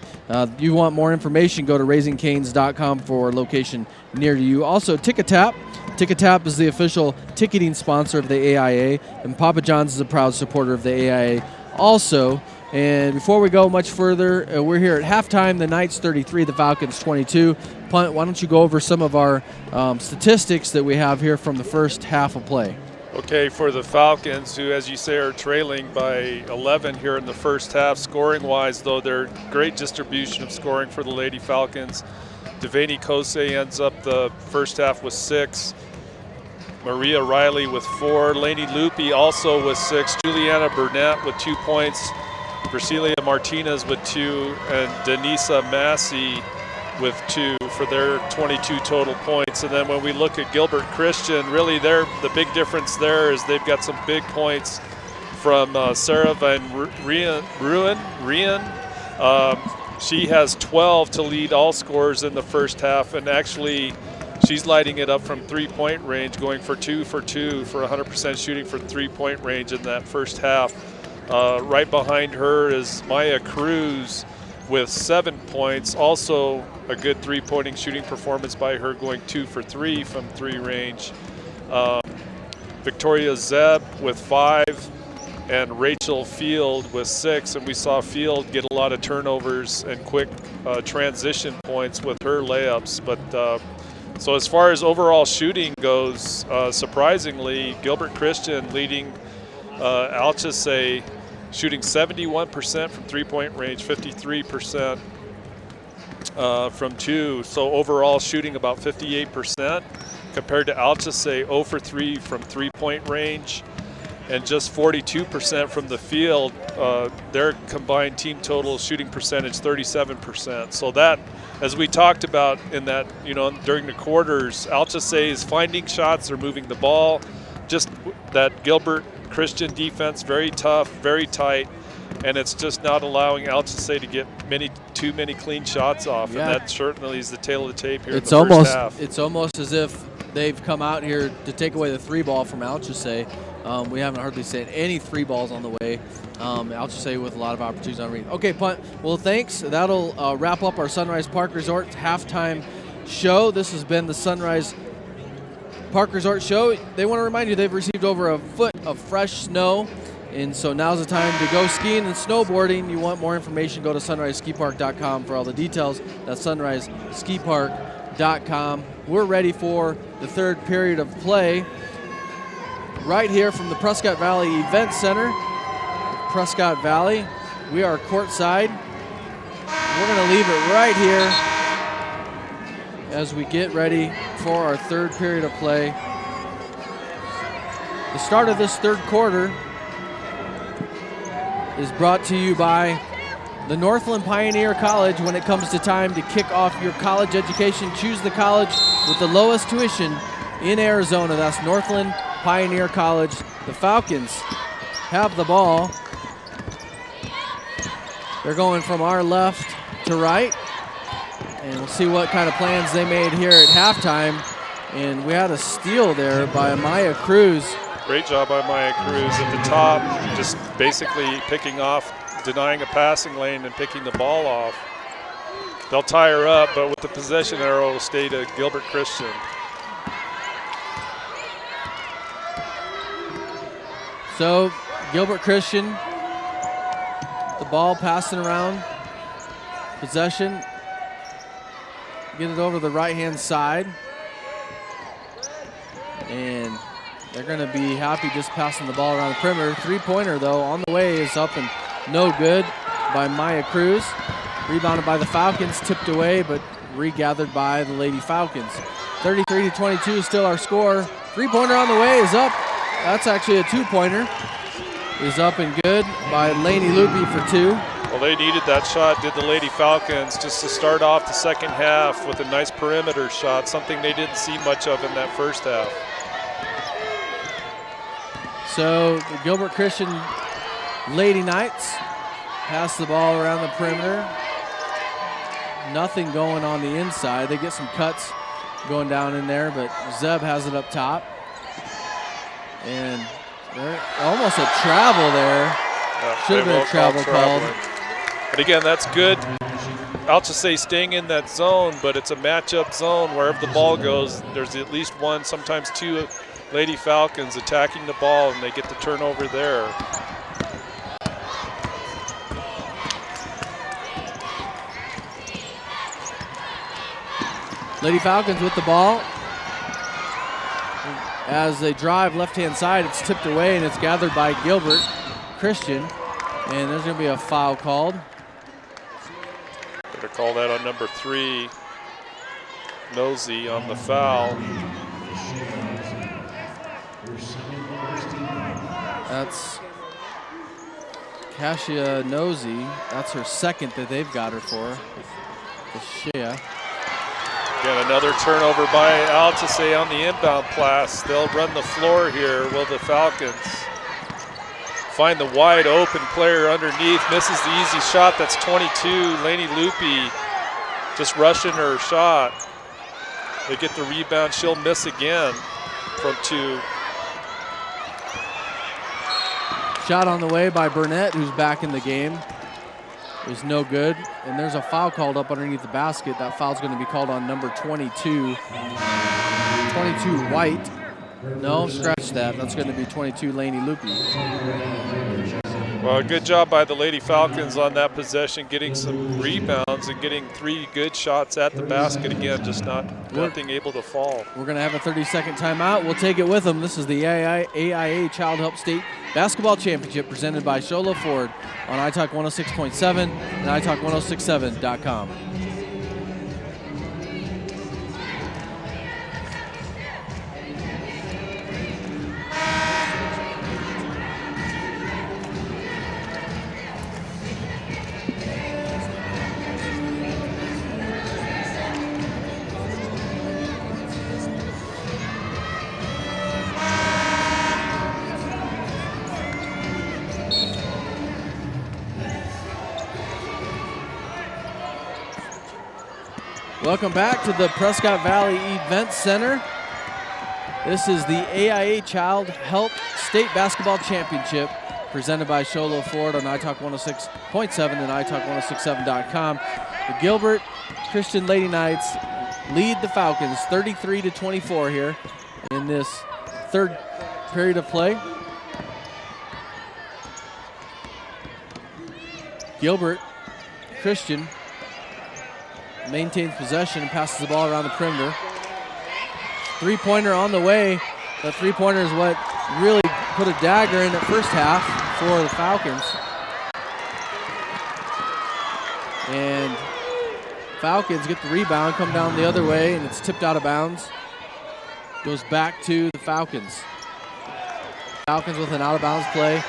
You want more information, go to raisingcanes.com for a location near you. Also, Ticketap. Ticketap is the official ticketing sponsor of the AIA, and Papa John's is a proud supporter of the AIA also. And before we go much further, we're here at halftime. The Knights 33, the Falcons 22. Punt, why don't you go over some of our statistics that we have here from the first half of play? Okay, for the Falcons, who, as you say, are trailing by 11 here in the first half, scoring-wise, though, they're great distribution of scoring for the Lady Falcons. Devaney Kosei ends up the first half with 6. Maria Riley with 4. Lainey Lupi also with 6. Juliana Burnett with 2 points. Brasilia Martinez with 2. And Denisa Massey with 2 for their 22 total points. And then when we look at Gilbert Christian, really the big difference there is they've got some big points from Sarah Van Rien. She has 12 to lead all scorers in the first half, and actually she's lighting it up from three-point range, going for 2 for 2 for 100% shooting for three-point range in that first half. Right behind her is Maya Cruz with 7 points. Also a good three-pointing shooting performance by her, going 2 for 3 from 3 range. Victoria Zeb with 5. and Rachel Field with 6, and we saw Field get a lot of turnovers and quick transition points with her layups. But so as far as overall shooting goes, surprisingly, Gilbert Christian leading Alchesay, shooting 71% from three-point range, 53% from 2. So overall shooting about 58% compared to Alchesay 0 for 3 from three-point range and just 42% from the field. Their combined team total shooting percentage 37%. So that, as we talked about in that, during the quarters, Alchesay is finding shots, they're moving the ball. Just that Gilbert Christian defense, very tough, very tight, and it's just not allowing Alchesay to get too many clean shots off, yeah. And that certainly is the tail of the tape here It's in the almost, first half. It's almost as if they've come out here to take away the 3 ball from Alchesay. We haven't hardly seen any 3 balls on the way. Alchesay with a lot of opportunities on read. Okay, punt. Well, thanks. That'll wrap up our Sunrise Park Resort halftime show. This has been the Sunrise Park Resort show. They want to remind you they've received over a foot of fresh snow, and so now's the time to go skiing and snowboarding. You want more information, go to sunriseskipark.com for all the details. That's sunriseskipark.com. We're ready for the 3rd period of play right here from the Prescott Valley Event Center. Prescott Valley. We are courtside. We're going to leave it right here as we get ready for our 3rd period of play. The start of this 3rd quarter is brought to you by the Northland Pioneer College. When it comes to time to kick off your college education, choose the college with the lowest tuition in Arizona. That's Northland Pioneer College. The Falcons have the ball. They're going from our left to right. And we'll see what kind of plans they made here at halftime. And we had a steal there by Maya Cruz. Great job by Maya Cruz at the top, just basically picking off, denying a passing lane and picking the ball off. They'll tie her up, but with the possession arrow, it'll stay to Gilbert Christian. So Gilbert Christian, the ball passing around, possession. Get it over the right-hand side. And they're going to be happy just passing the ball around the perimeter. 3-pointer, though, on the way is up and no good by Maya Cruz. Rebounded by the Falcons, tipped away, but regathered by the Lady Falcons. 33-22 is still our score. 3-pointer on the way is up. That's actually a 2-pointer. Is up and good by Lainey Loopy for 2. Well, they needed that shot, did the Lady Falcons, just to start off the second half with a nice perimeter shot, something they didn't see much of in that first half. So the Gilbert Christian Lady Knights pass the ball around the perimeter. Nothing going on the inside. They get some cuts going down in there, but Zeb has it up top. And almost a travel there. Should have been a travel called. But again, that's good. Alchesay staying in that zone, but it's a matchup zone. Wherever the ball goes, there's at least one, sometimes 2 Lady Falcons attacking the ball, and they get the turnover there. Lady Falcons with the ball. As they drive left-hand side, it's tipped away, and it's gathered by Gilbert Christian. And there's going to be a foul called. Better call that on number 3, Nosey, on the foul. That's Cassia Nosey. That's her second that they've got her for. Shea. Again, another turnover by Alchesay on the inbound pass. They'll run the floor here, will the Falcons. Find the wide open player underneath, misses the easy shot. That's 22, Lainey Loopy just rushing her shot. They get the rebound, she'll miss again from 2. Shot on the way by Burnett, who's back in the game. Is no good, and there's a foul called up underneath the basket. That foul's going to be called on number 22. 22 White. No, scratch that. That's going to be 22, Laney Loopy. Well, good job by the Lady Falcons on that possession, getting some rebounds and getting 3 good shots at the basket again, just nothing able to fall. We're going to have a 30-second timeout. We'll take it with them. This is the AIA Child Help State Basketball Championship presented by Sholo Ford on iTalk 106.7 and iTalk1067.com. Welcome back to the Prescott Valley Event Center. This is the AIA Child Help State Basketball Championship presented by Sholo Ford on iTalk 106.7 and iTalk1067.com. The Gilbert Christian Lady Knights lead the Falcons 33-24 here in this third period of play. Gilbert Christian maintains possession and passes the ball around the perimeter. Three-pointer on the way. The three-pointer is what really put a dagger in the first half for the Falcons. And Falcons get the rebound, come down the other way, and it's tipped out of bounds. Goes back to the Falcons. Falcons with an out-of-bounds play.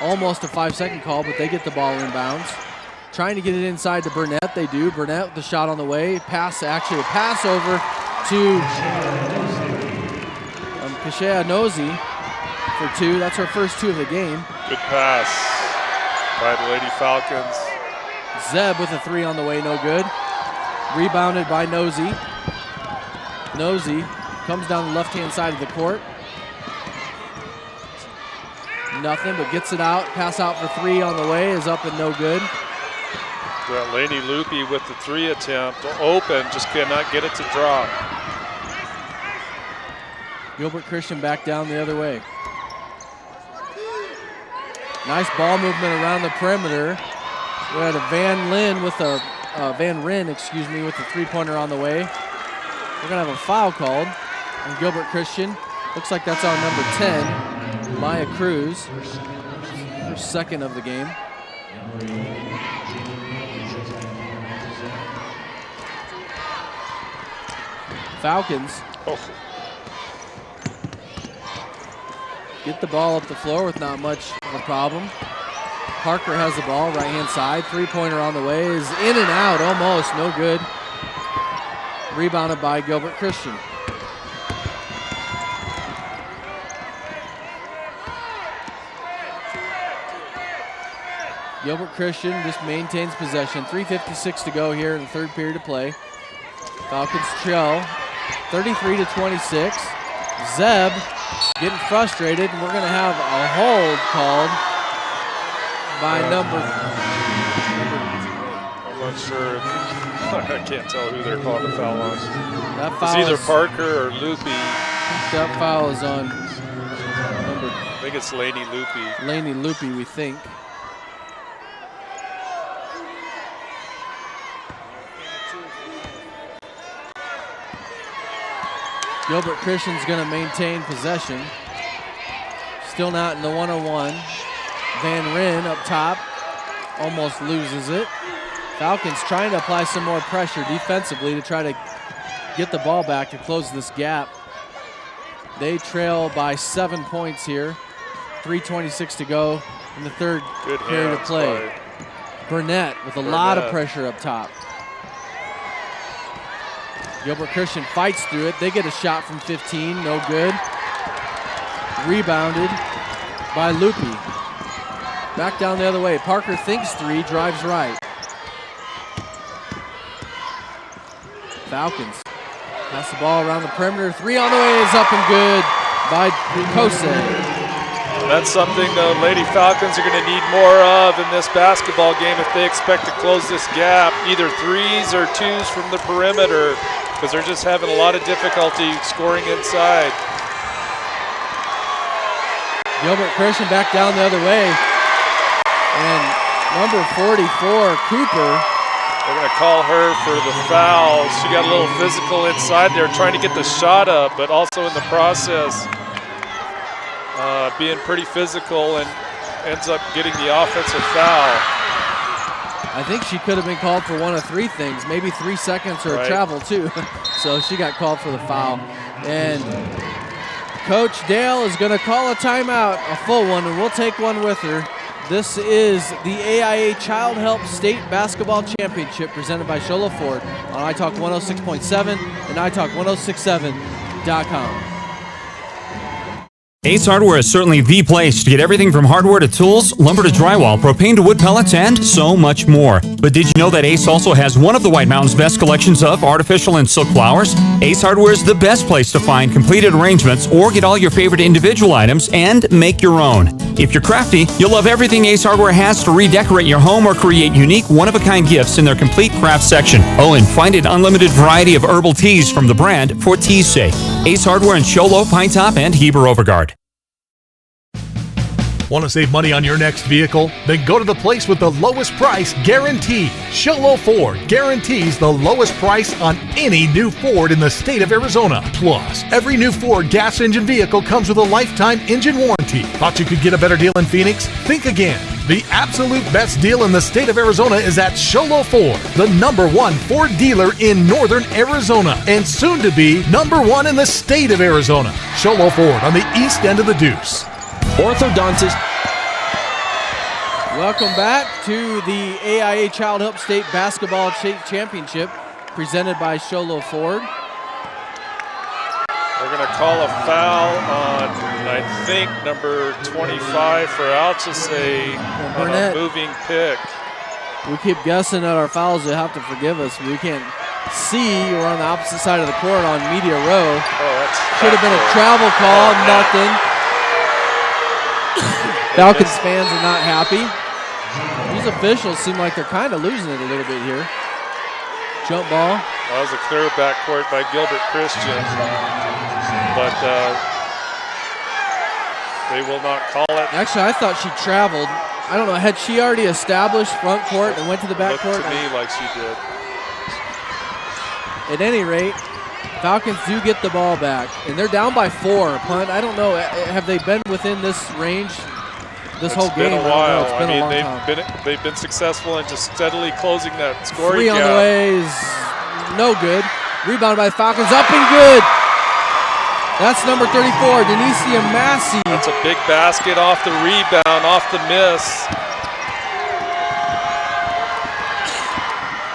Almost a 5-second call, but they get the ball in bounds. Trying to get it inside to Burnett. They do. Burnett with the shot on the way. Pass, actually a pass over to Kashea Nosey for 2. That's our first 2 of the game. Good pass by the Lady Falcons. Zeb with a 3 on the way, no good. Rebounded by Nosey. Nosey comes down the left-hand side of the court. Nothing, but gets it out. Pass out for 3 on the way is up and no good. Well, Laney Loopy with the 3 attempt, open, just cannot get it to drop. Gilbert Christian back down the other way. Nice ball movement around the perimeter. We had a Van Ryn with the 3-pointer on the way. We're gonna have a foul called on Gilbert Christian. Looks like that's on number 10, Maya Cruz. Her second of the game. Falcons get the ball up the floor with not much of a problem. Parker has the ball, right-hand side. 3-pointer on the way is in and out, almost, no good. Rebounded by Gilbert Christian. Gilbert Christian just maintains possession. 3:56 to go here in the third period of play. Falcons trail 33-26. Zeb getting frustrated, and we're going to have a hold called by number. I'm not sure. I can't tell who they're calling the foul on. That foul it's either Parker or Loopy. That foul is on number. I think it's Laney Loopy. Laney Loopy, we think. Gilbert Christian's going to maintain possession. Still not in the 1-on-1. Van Ryn up top almost loses it. Falcons trying to apply some more pressure defensively to try to get the ball back to close this gap. They trail by 7 points here. 3:26 to go in the third period of play. Burnett with a lot of pressure up top. Gilbert Christian fights through it. They get a shot from 15, no good. Rebounded by Loopy. Back down the other way. Parker thinks 3, drives right. Falcons pass the ball around the perimeter. 3 on the way is up and good by Alchesay. That's something the Lady Falcons are going to need more of in this basketball game if they expect to close this gap. Either 3s or 2s from the perimeter, because they're just having a lot of difficulty scoring inside. Gilbert Christian back down the other way. And number 44, Cooper. They're going to call her for the foul. She got a little physical inside there, trying to get the shot up, but also in the process being pretty physical and ends up getting the offensive foul. I think she could have been called for one of three things, maybe 3 seconds or a travel too. So she got called for the foul. And Coach Dale is going to call a timeout, a full one, and we'll take one with her. This is the AIA Child Help State Basketball Championship presented by Show Low Ford on iTalk 106.7 and iTalk1067.com. Ace Hardware is certainly the place to get everything from hardware to tools, lumber to drywall, propane to wood pellets, and so much more. But did you know that Ace also has one of the White Mountains' best collections of artificial and silk flowers? Ace Hardware is the best place to find completed arrangements or get all your favorite individual items and make your own. If you're crafty, you'll love everything Ace Hardware has to redecorate your home or create unique, one-of-a-kind gifts in their complete craft section. Oh, and find an unlimited variety of herbal teas from the brand for tea's sake. Ace Hardware in Show Low, Pine Top, and Heber Overgard. Want to save money on your next vehicle? Then go to the place with the lowest price guaranteed. Show Low Ford guarantees the lowest price on any new Ford in the state of Arizona. Plus, every new Ford gas engine vehicle comes with a lifetime engine warranty. Thought you could get a better deal in Phoenix? Think again. The absolute best deal in the state of Arizona is at Show Low Ford, the #1 Ford dealer in northern Arizona, and soon to be #1 in the state of Arizona. Show Low Ford on the east end of the Deuce. Orthodontist. Welcome back to the AIA Child Help State Basketball Championship presented by Show Low Ford. They're going to call a foul on, I think, number 25 for Alchesay on a moving pick. We keep guessing at our fouls. You'll have to forgive us. We can't see. We're on the opposite side of the court on media row. Should have been a travel call, nothing. Falcons fans are not happy. These officials seem like they're kind of losing it a little bit here. Jump ball. That was a clear backcourt by Gilbert Christian, but they will not call it. Actually, I thought she traveled. I don't know, had she already established front court and went to the back court? Looked to me like she did. At any rate, Falcons do get the ball back, and they're down by 4. Punt, I don't know, have they been within this range this whole game? It's been a while. It's been a long time. They've been successful in just steadily closing that scoring 3 on gap. the way is no good. Rebound by the Falcons, up and good. That's number 34, Denicia Massey. That's a big basket off the rebound, off the miss.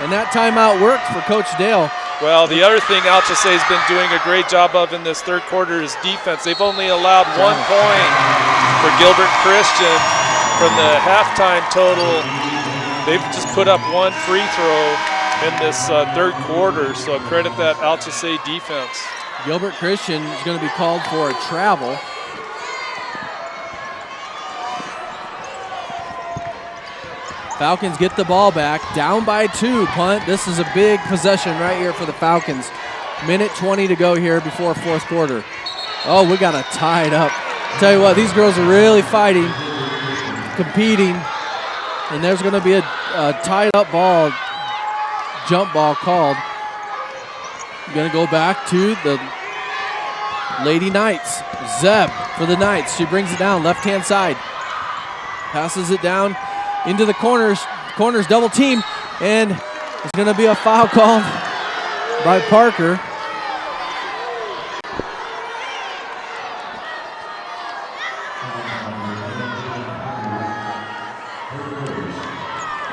And that timeout worked for Coach Dale. Well, the other thing Alchesay has been doing a great job of in this third quarter is defense. They've only allowed 1 point for Gilbert Christian from the halftime total. They've just put up 1 free throw in this third quarter, so credit that Alchesay defense. Gilbert Christian is going to be called for a travel. Falcons get the ball back, down by 2, punt. This is a big possession right here for the Falcons. Minute 20 to go here before fourth quarter. Oh, we got to tie it up. Tell you what, these girls are really fighting, competing, and there's going to be a tied up ball, jump ball called. Going to go back to the Lady Knights. Zeb for the Knights. She brings it down, left-hand side. Passes it down into the corners double team, and there's going to be a foul called by Parker.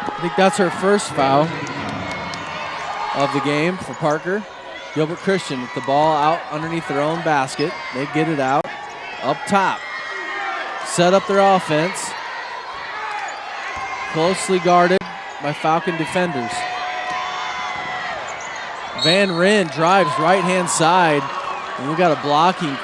I think that's her first foul of the game for Parker. Gilbert Christian with the ball out underneath their own basket. They get it out up top. Set up their offense. Closely guarded by Falcon defenders. Van Ryn drives right-hand side, and we got a blocking.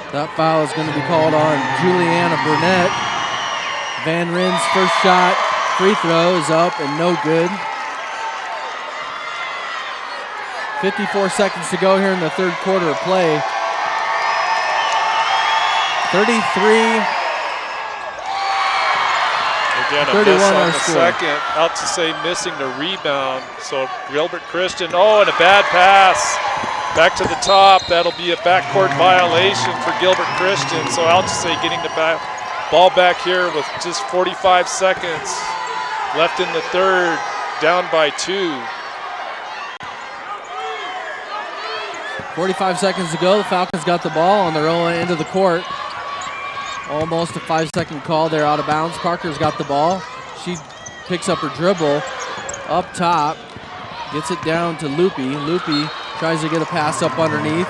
That foul is going to be called on Juliana Burnett. Van Ryn's first shot free throw is up and no good. 54 seconds to go here in the third quarter of play. 33. Again, a miss on the second. Alchesay missing the rebound. So Gilbert Christian, and a bad pass. Back to the top. That'll be a backcourt violation for Gilbert Christian. So Alchesay getting the ball back here with just 45 seconds left in the third, down by 2. 45 seconds to go. The Falcons got the ball on their own end of the court. Almost a 5-second call there out of bounds. Parker's got the ball. She picks up her dribble up top, gets it down to Loopy. Loopy tries to get a pass up underneath.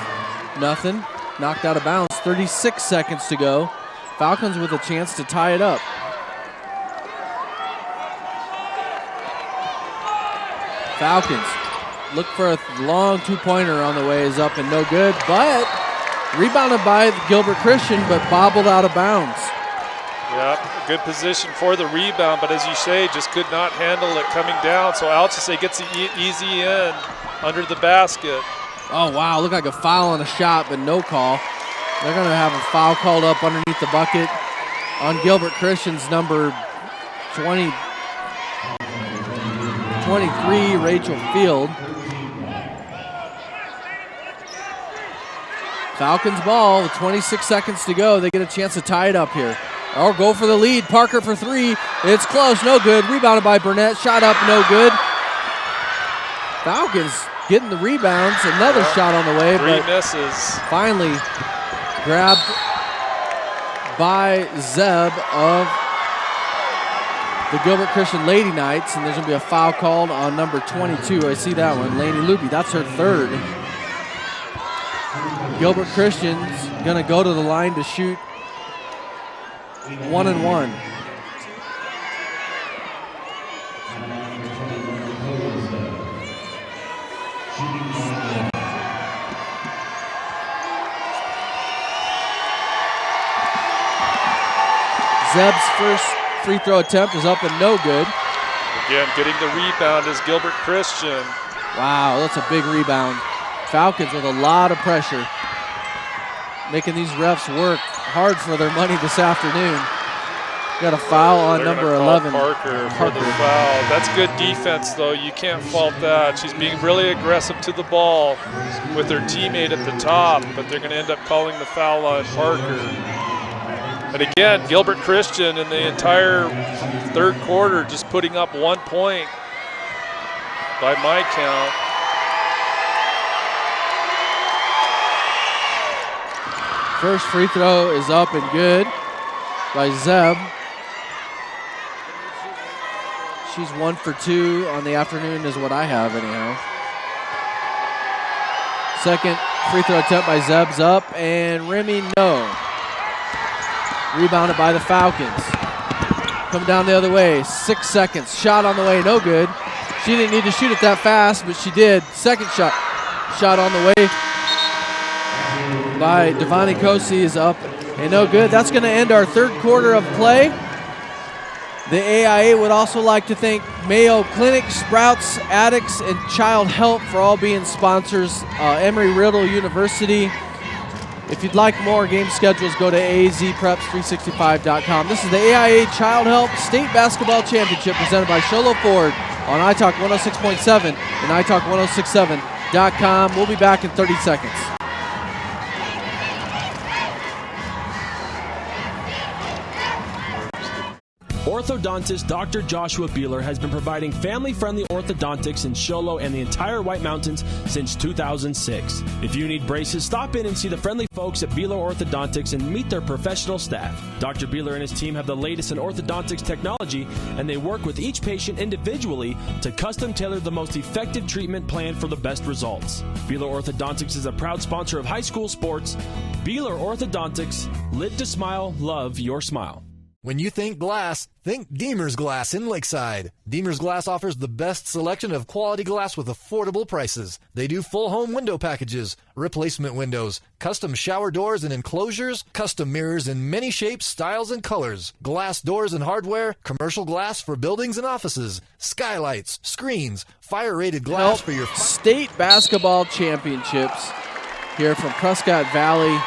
Nothing. Knocked out of bounds. 36 seconds to go. Falcons with a chance to tie it up. Falcons look for a long two-pointer on the way, is up and no good, but rebounded by Gilbert Christian, but bobbled out of bounds. Yep, good position for the rebound, but as you say, just could not handle it coming down. So Alchesay gets the easy in under the basket. Oh, wow, looked like a foul on a shot, but no call. They're going to have a foul called up underneath the bucket on Gilbert Christian's number 23, Rachel Field. Falcons ball with 26 seconds to go. They get a chance to tie it up here. Or go for the lead. Parker for 3. It's close, no good. Rebounded by Burnett. Shot up, no good. Falcons getting the rebounds. Another shot on the way. 3 misses. Finally grabbed by Zeb of the Gilbert Christian Lady Knights. And there's going to be a foul called on number 22. I see that one. Lainey Loopy. That's her third. Gilbert Christian's going to go to the line to shoot 1-and-1. Zeb's first free throw attempt is up and no good. Again, getting the rebound is Gilbert Christian. Wow, that's a big rebound. Falcons with a lot of pressure, making these refs work hard for their money this afternoon. Got a foul on number 11. Parker for the foul. That's good defense, though. You can't fault that. She's being really aggressive to the ball with her teammate at the top, but they're going to end up calling the foul on Parker. And again, Gilbert Christian in the entire third quarter just putting up 1 point by my count. First free throw is up and good by Zeb. She's 1 for 2 on the afternoon is what I have anyhow. Second free throw attempt by Zeb's up and Remy no. Rebounded by the Falcons. Come down the other way, 6 seconds. Shot on the way, no good. She didn't need to shoot it that fast, but she did. Second shot on the way by Devani Kosi is up and no good. That's going to end our third quarter of play. The AIA would also like to thank Mayo Clinic, Sprouts, Addicts, and Child Help for all being sponsors. Emory-Riddle University. If you'd like more game schedules, go to azpreps365.com. This is the AIA Child Help State Basketball Championship presented by Sholo Ford on iTalk 106.7 and iTalk1067.com. We'll be back in 30 seconds. Orthodontist Dr. Joshua Beeler has been providing family-friendly orthodontics in Show Low and the entire White Mountains since 2006. If you need braces, stop in and see the friendly folks at Beeler Orthodontics and meet their professional staff. Dr. Beeler and his team have the latest in orthodontics technology, and they work with each patient individually to custom tailor the most effective treatment plan for the best results. Beeler Orthodontics is a proud sponsor of high school sports. Beeler Orthodontics, lit to smile, love your smile. When you think glass, think Deemer's Glass in Lakeside. Deemer's Glass offers the best selection of quality glass with affordable prices. They do full home window packages, replacement windows, custom shower doors and enclosures, custom mirrors in many shapes, styles, and colors, glass doors and hardware, commercial glass for buildings and offices, skylights, screens, fire-rated glass for your state basketball championships here from Prescott Valley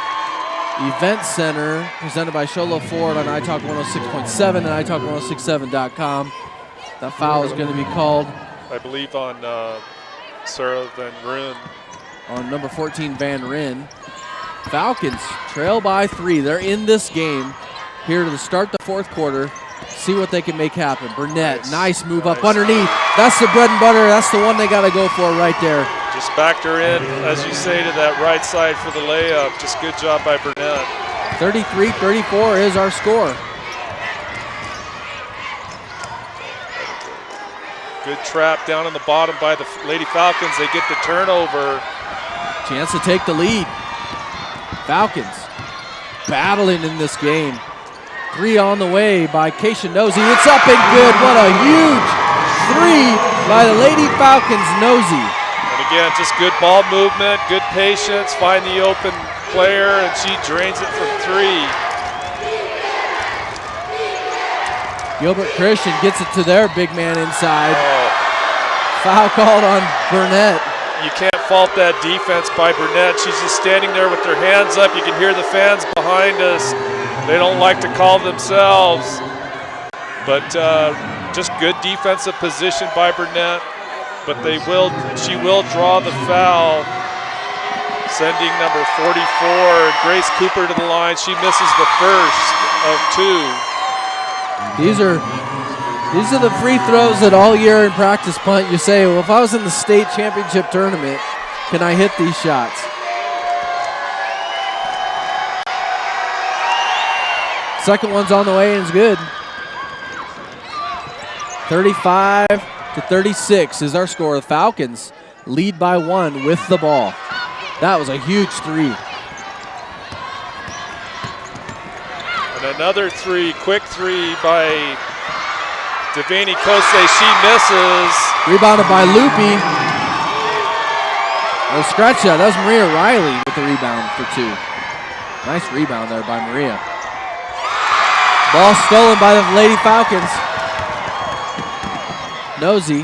Event Center, presented by Sholo Ford on iTalk 106.7 and iTalk1067.com. That foul is going to be called, I believe, on Sarah Van Ryn. On number 14, Van Ryn. Falcons trail by 3. They're in this game here to start the fourth quarter. See what they can make happen. Burnett, nice move up underneath. That's the bread and butter. That's the one they got to go for right there. Just backed her in, as you say, to that right side for the layup. Just good job by Burnett. 33-34 is our score. Good trap down in the bottom by the Lady Falcons. They get the turnover. Chance to take the lead. Falcons battling in this game. 3 on the way by Keisha Nosey. It's up and good. What a huge 3 by the Lady Falcons. Nosey. And again, just good ball movement, good patience, find the open player, and she drains it from 3. Gilbert Christian gets it to their big man inside. Foul called on Burnett. You can't fault that defense by Burnett. She's just standing there with her hands up. You can hear the fans behind us. They don't like to call themselves. But just good defensive position by Burnett. But she will draw the foul, sending number 44, Grace Cooper, to the line. She misses the first of 2. These are the free throws that all year in practice punt you say, well, if I was in the state championship tournament, can I hit these shots? Second one's on the way and it's good. 35-36 is our score. The Falcons lead by 1 with the ball. That was a huge 3. And another 3, quick 3 by Devaney Kosei. She misses. Rebounded by Loopy. Oh, scratch that. That was Maria Riley with the rebound for 2. Nice rebound there by Maria. Ball stolen by the Lady Falcons. Nosey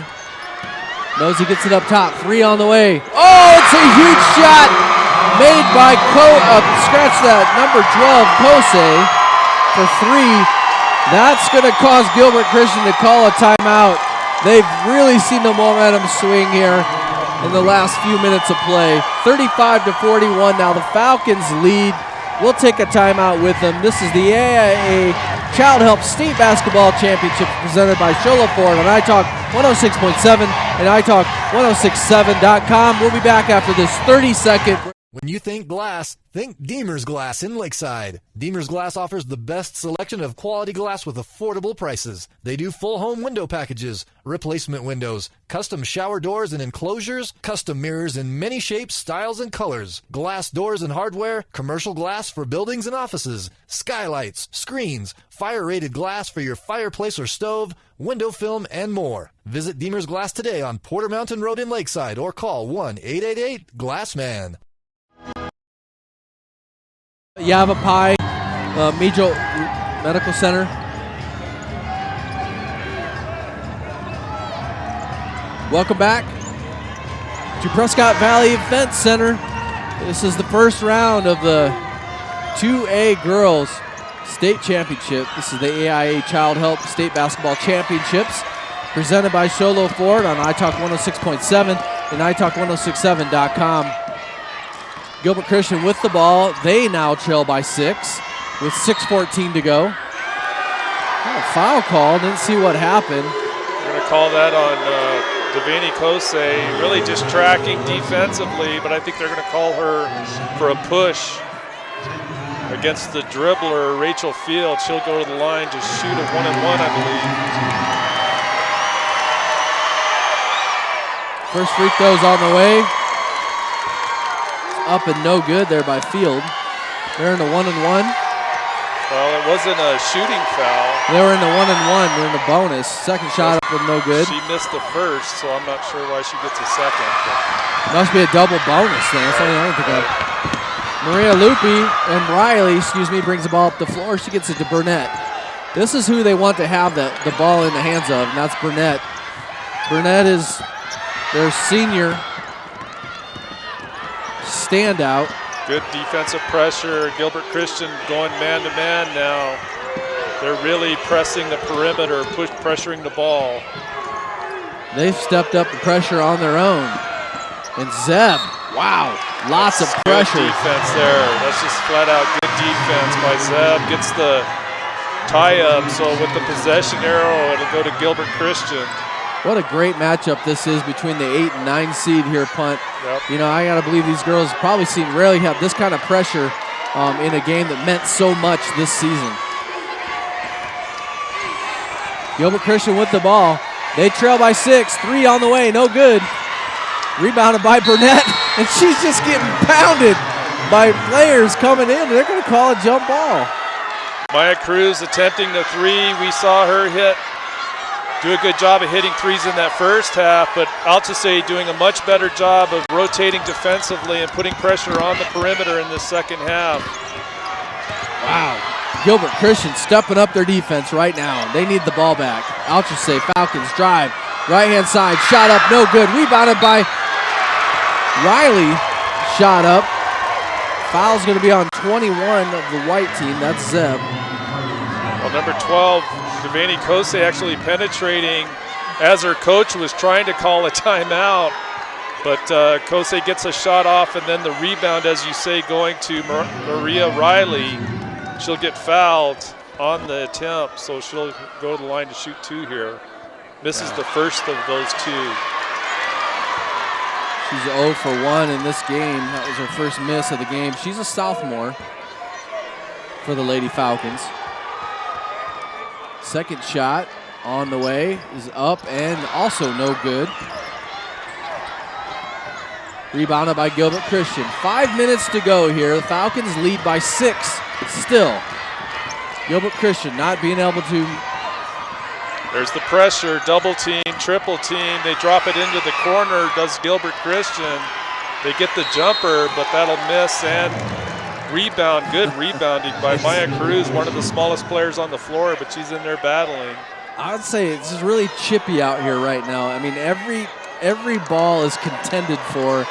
gets it up top. 3 on the way. Oh, it's a huge shot made by scratch that, number 12, Kosei for 3. That's going to cause Gilbert Christian to call a timeout. They've really seen the momentum swing here in the last few minutes of play. 35-41 now. The Falcons lead. We'll take a timeout with them. This is the AIA Child Help State Basketball Championship presented by Sholo Ford on iTalk 106.7 and iTalk1067.com. We'll be back after this 30-second. When you think glass, think Deemer's Glass in Lakeside. Deemer's Glass offers the best selection of quality glass with affordable prices. They do full home window packages, replacement windows, custom shower doors and enclosures, custom mirrors in many shapes, styles, and colors, glass doors and hardware, commercial glass for buildings and offices, skylights, screens, fire-rated glass for your fireplace or stove, window film, and more. Visit Deemer's Glass today on Porter Mountain Road in Lakeside or call 1-888-GLASSMAN. Yavapai Mejo Medical Center. Welcome back to Prescott Valley Event Center. This is the first round of the 2A Girls State Championship. This is the AIA Child Help State Basketball Championships presented by Sholo Ford on iTalk 106.7 and iTalk1067.com. Gilbert Christian with the ball. They now trail by 6 with 6:14 to go. Oh, foul call. Didn't see what happened. We're going to call that on Devaney Kosei, really just tracking defensively, but I think they're going to call her for a push against the dribbler, Rachel Field. She'll go to the line to shoot a 1-and-1, I believe. First free throw's on the way. Up and no good there by Field. They're in a 1-and-1. Well, it wasn't a shooting foul. They were in the 1-and-1. They're in the bonus. Second shot up with no good. She missed the first, so I'm not sure why she gets a second. Must be a double bonus then. That's the only thing I don't think of. Maria Lupi and Riley, brings the ball up the floor. She gets it to Burnett. This is who they want to have the ball in the hands of, and that's Burnett. Burnett is their senior standout. Good defensive pressure. Gilbert Christian going man-to-man now. They're really pressing the perimeter, pressuring the ball. They've stepped up the pressure on their own. And Zeb, wow, lots of pressure. Good defense there. That's just flat out good defense by Zeb. Gets the tie-up, so with the possession arrow, it'll go to Gilbert Christian. What a great matchup this is between the 8 and 9 seed here, Punt. Yep. You know, I got to believe these girls probably rarely have this kind of pressure in a game that meant so much this season. Gilbert Christian with the ball. They trail by 6. 3 on the way, no good. Rebounded by Burnett, and she's just getting pounded by players coming in. They're going to call a jump ball. Maya Cruz attempting the 3. We saw her do a good job of hitting threes in that first half, but Alchesay doing a much better job of rotating defensively and putting pressure on the perimeter in the second half. Wow. Gilbert Christian stepping up their defense right now. They need the ball back. Alchesay Falcons drive. Right-hand side, shot up, no good. Rebounded by Riley. Shot up. Foul's going to be on 21 of the white team. That's Zeb. Well, number 12, Devani Kosei actually penetrating as her coach was trying to call a timeout. But Kosei gets a shot off, and then the rebound, as you say, going to Maria Riley. She'll get fouled on the attempt, so she'll go to the line to shoot 2 here. Misses the first of those 2. She's 0 for 1 in this game. That was her first miss of the game. She's a sophomore for the Lady Falcons. Second shot on the way is up and also no good. Rebounded by Gilbert Christian. 5 minutes to go here. The Falcons lead by 6 still. Gilbert Christian not being able to. There's the pressure, double team, triple team. They drop it into the corner, does Gilbert Christian. They get the jumper, but that'll miss and rebound. Good rebounding by Maya Cruz, one of the smallest players on the floor, but she's in there battling. I would say it's just really chippy out here right now. I mean, every ball is contended for.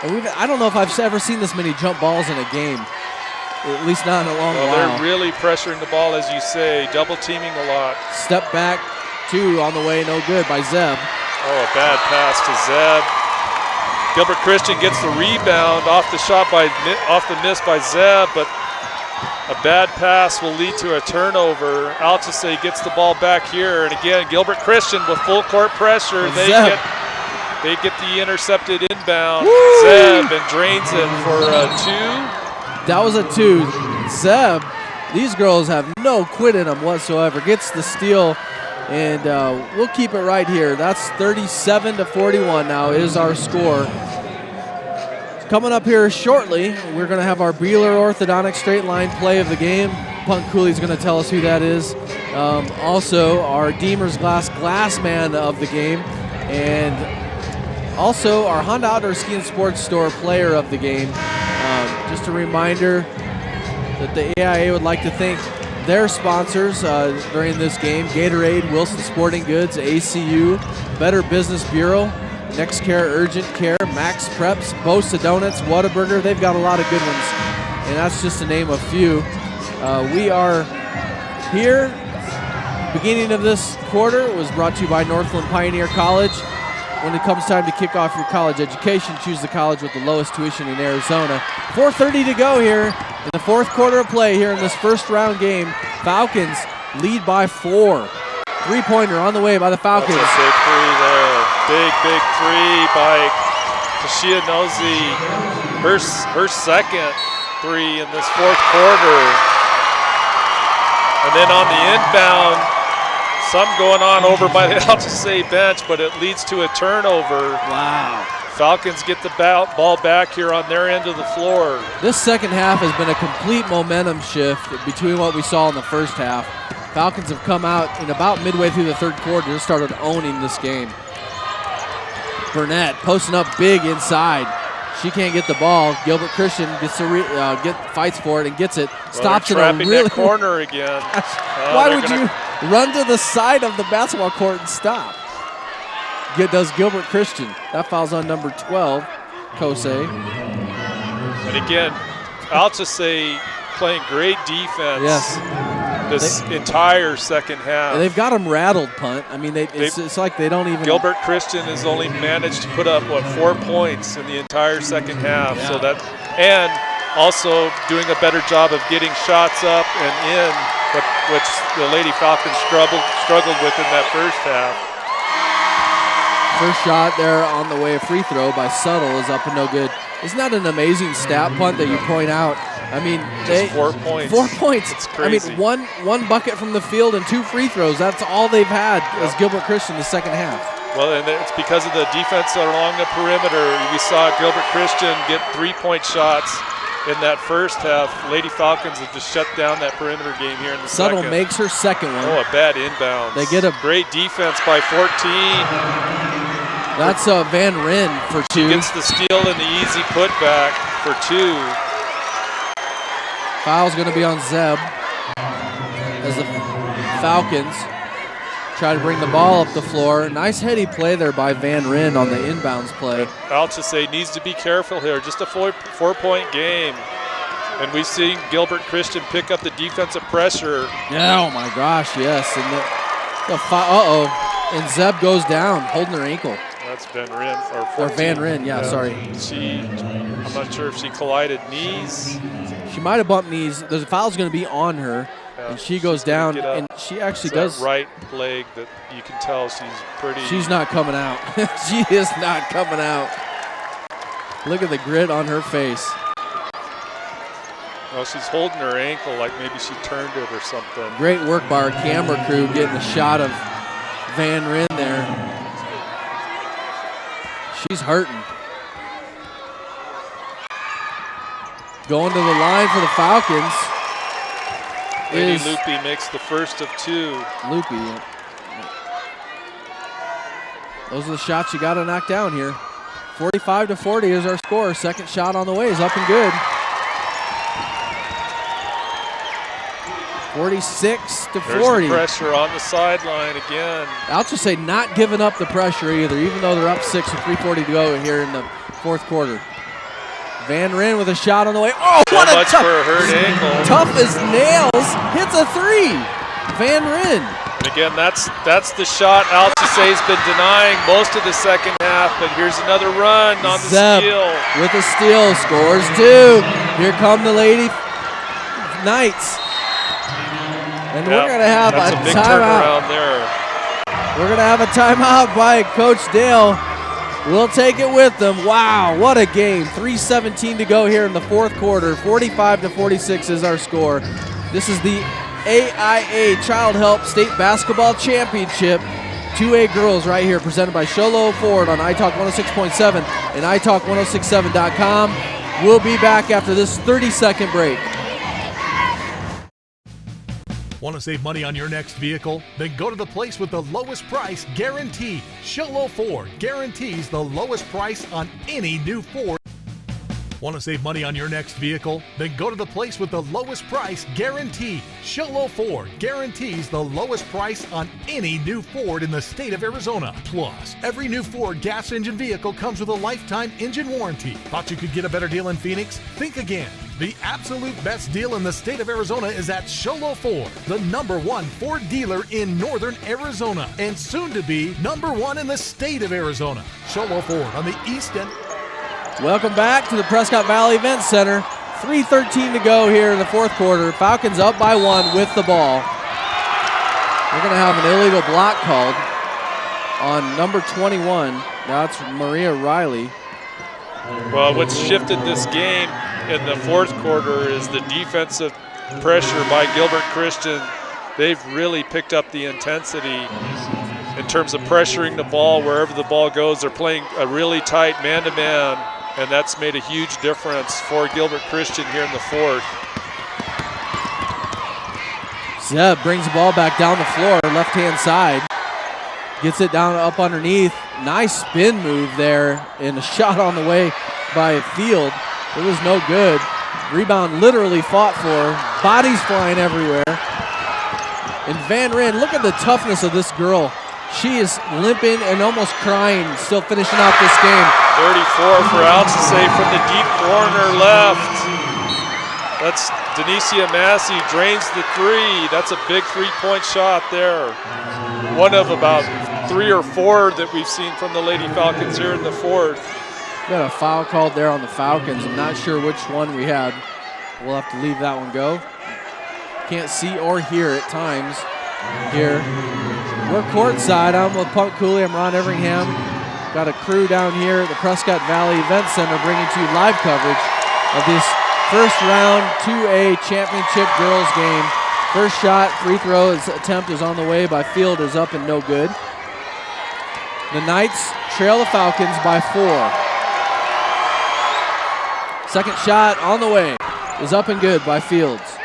And I don't know if I've ever seen this many jump balls in a game, at least not in a long while. They're really pressuring the ball, as you say, double teaming a lot. Step back, 2 on the way, no good by Zeb. Oh, a bad pass to Zeb. Gilbert Christian gets the rebound off the miss by Zeb, but a bad pass will lead to a turnover. Alchesay gets the ball back here, and again, Gilbert Christian with full court pressure. They get the intercepted inbound. Woo! Zeb and drains it for a 2. That was a 2. Zeb, these girls have no quit in them whatsoever. Gets the steal, and we'll keep it right here. That's 37-41 now is our score. Coming up here shortly, we're going to have our Beeler Orthodontic straight line play of the game. Punk Cooley's going to tell us who that is. Also, our Deemer's Glass man of the game. And also our Honda Outdoor Ski and Sports Store player of the game. Just a reminder that the AIA would like to thank their sponsors during this game: Gatorade, Wilson Sporting Goods, ACU, Better Business Bureau, Next Care Urgent Care, Max Preps, Bosa Donuts, Whataburger. They've got a lot of good ones, and that's just to name a few. We are here. Beginning of this quarter was brought to you by Northland Pioneer College. When it comes time to kick off your college education, choose the college with the lowest tuition in Arizona. 4:30 to go here in the fourth quarter of play here in this first round game. Falcons lead by 4. 3-pointer on the way by the Falcons. That's a big 3 there. Big 3 by Tashia Nosey. Her second 3 in this fourth quarter. And then on the inbound, some going on over by the Alchesay bench, but it leads to a turnover. Wow. Falcons get the ball back here on their end of the floor. This second half has been a complete momentum shift between what we saw in the first half. Falcons have come out in about midway through the third quarter and started owning this game. Burnett posting up big inside. She can't get the ball. Gilbert Christian gets to fights for it and gets it. Stops it a really that corner again. Why would you run to the side of the basketball court and stop? Does Gilbert Christian. That fouls on number 12, Alchesay. And again, Alchesay playing great defense. Yes. This entire second half. They've got them rattled, punt. I mean, it's like they don't even. Gilbert Christian has only managed to put up 4 points in the entire second half. Yeah. So that, and also doing a better job of getting shots up and in, which the Lady Falcons struggled with in that first half. First shot there on the way, a free throw by Subtle is up and no good. Isn't that an amazing stat, punt, that you point out? I mean, just 4 points. 4 points. It's crazy. I mean, one bucket from the field and 2 free throws. That's all they've had as Gilbert Christian the second half. Well, and it's because of the defense along the perimeter. We saw Gilbert Christian get 3-point shots in that first half. Lady Falcons have just shut down that perimeter game here in the Subtle second. makes her second one. Oh, a bad inbound. They get a great defense by 14. That's Van Ryn for 2. Gets the steal and the easy putback for 2. Foul's going to be on Zeb as the Falcons try to bring the ball up the floor. Nice heady play there by Van Ryn on the inbounds play. Alchesay needs to be careful here. Just a 4-point game. And we've seen Gilbert Christian pick up the defensive pressure. Yeah, oh my gosh, yes. And and Zeb goes down, holding her ankle. That's Van Ryn. Or Van Ryn, sorry. I'm not sure if she collided knees. She might have bumped knees. The foul's going to be on her, and she goes down, and she actually does. That right leg that you can tell she's pretty. She's not coming out. She is not coming out. Look at the grit on her face. Well, she's holding her ankle like maybe she turned it or something. Great work by our camera crew getting a shot of Van Ryn there. She's hurting. Going to the line for the Falcons. Lady Loopy makes the first of 2. Loopy. Yeah. Those are the shots you got to knock down here. 45-40 is our score. Second shot on the way is up and good. 46-40. There's the pressure on the sideline again. Alchesay not giving up the pressure either, even though they're up 6 with 3:40 to go here in the fourth quarter. Van Ryn with a shot on the way. Oh, so what a much for a hurt ankle. Tough as nails. Hits a 3. Van Ryn. And again, that's the shot Alchesay's been denying most of the second half, but here's another run on the Zeb steal. With a steal, scores 2. Here come the Lady Knights. And we're going to have a big timeout. There. We're going to have a timeout by Coach Dale. We'll take it with them. Wow, what a game. 3:17 to go here in the fourth quarter. 45-46 is our score. This is the AIA Child Help State Basketball Championship. 2A girls right here, presented by Sholo Ford on iTalk 106.7 and iTalk1067.com. We'll be back after this 30-second break. Want to save money on your next vehicle? Then go to the place with the lowest price guaranteed. Sholo Ford guarantees the lowest price on any new Ford. Want to save money on your next vehicle? Then go to the place with the lowest price guaranteed. Sholo Ford guarantees the lowest price on any new Ford in the state of Arizona. Plus, every new Ford gas engine vehicle comes with a lifetime engine warranty. Thought you could get a better deal in Phoenix? Think again. The absolute best deal in the state of Arizona is at Sholo Ford, the #1 Ford dealer in northern Arizona, and soon to be #1 in the state of Arizona. Sholo Ford on the east end. Welcome back to the Prescott Valley Event Center. 3:13 to go here in the fourth quarter. Falcons up by 1 with the ball. We're going to have an illegal block called on number 21. That's Maria Riley. Well, what's shifted this game in the fourth quarter is the defensive pressure by Gilbert Christian. They've really picked up the intensity. in terms of pressuring the ball wherever the ball goes. They're playing a really tight man-to-man, and that's made a huge difference for Gilbert Christian here in the fourth. Zeb brings the ball back down the floor, left-hand side. Gets it down up underneath. Nice spin move there, and a shot on the way by Field. It was no good. Rebound literally fought for. Bodies flying everywhere. And Van Ryn, look at the toughness of this girl. She is limping and almost crying, still finishing out this game. 34 for Alchesay from the deep corner left. That's Denicia Massey, drains the three. That's a big three-point shot there. One of about 3 or 4 that we've seen from the Lady Falcons here in the fourth. Got a foul called there on the Falcons. I'm not sure which one we had. We'll have to leave that one go. Can't see or hear at times here. We're courtside. I'm with Punt Cooley. I'm Ron Everingham. Got a crew down here at the Prescott Valley Event Center bringing to you live coverage of this first round 2A championship girls game. First shot, free throw attempt is on the way by Field, is up and no good. The Knights trail the Falcons by 4. Second shot on the way is up and good by Fields.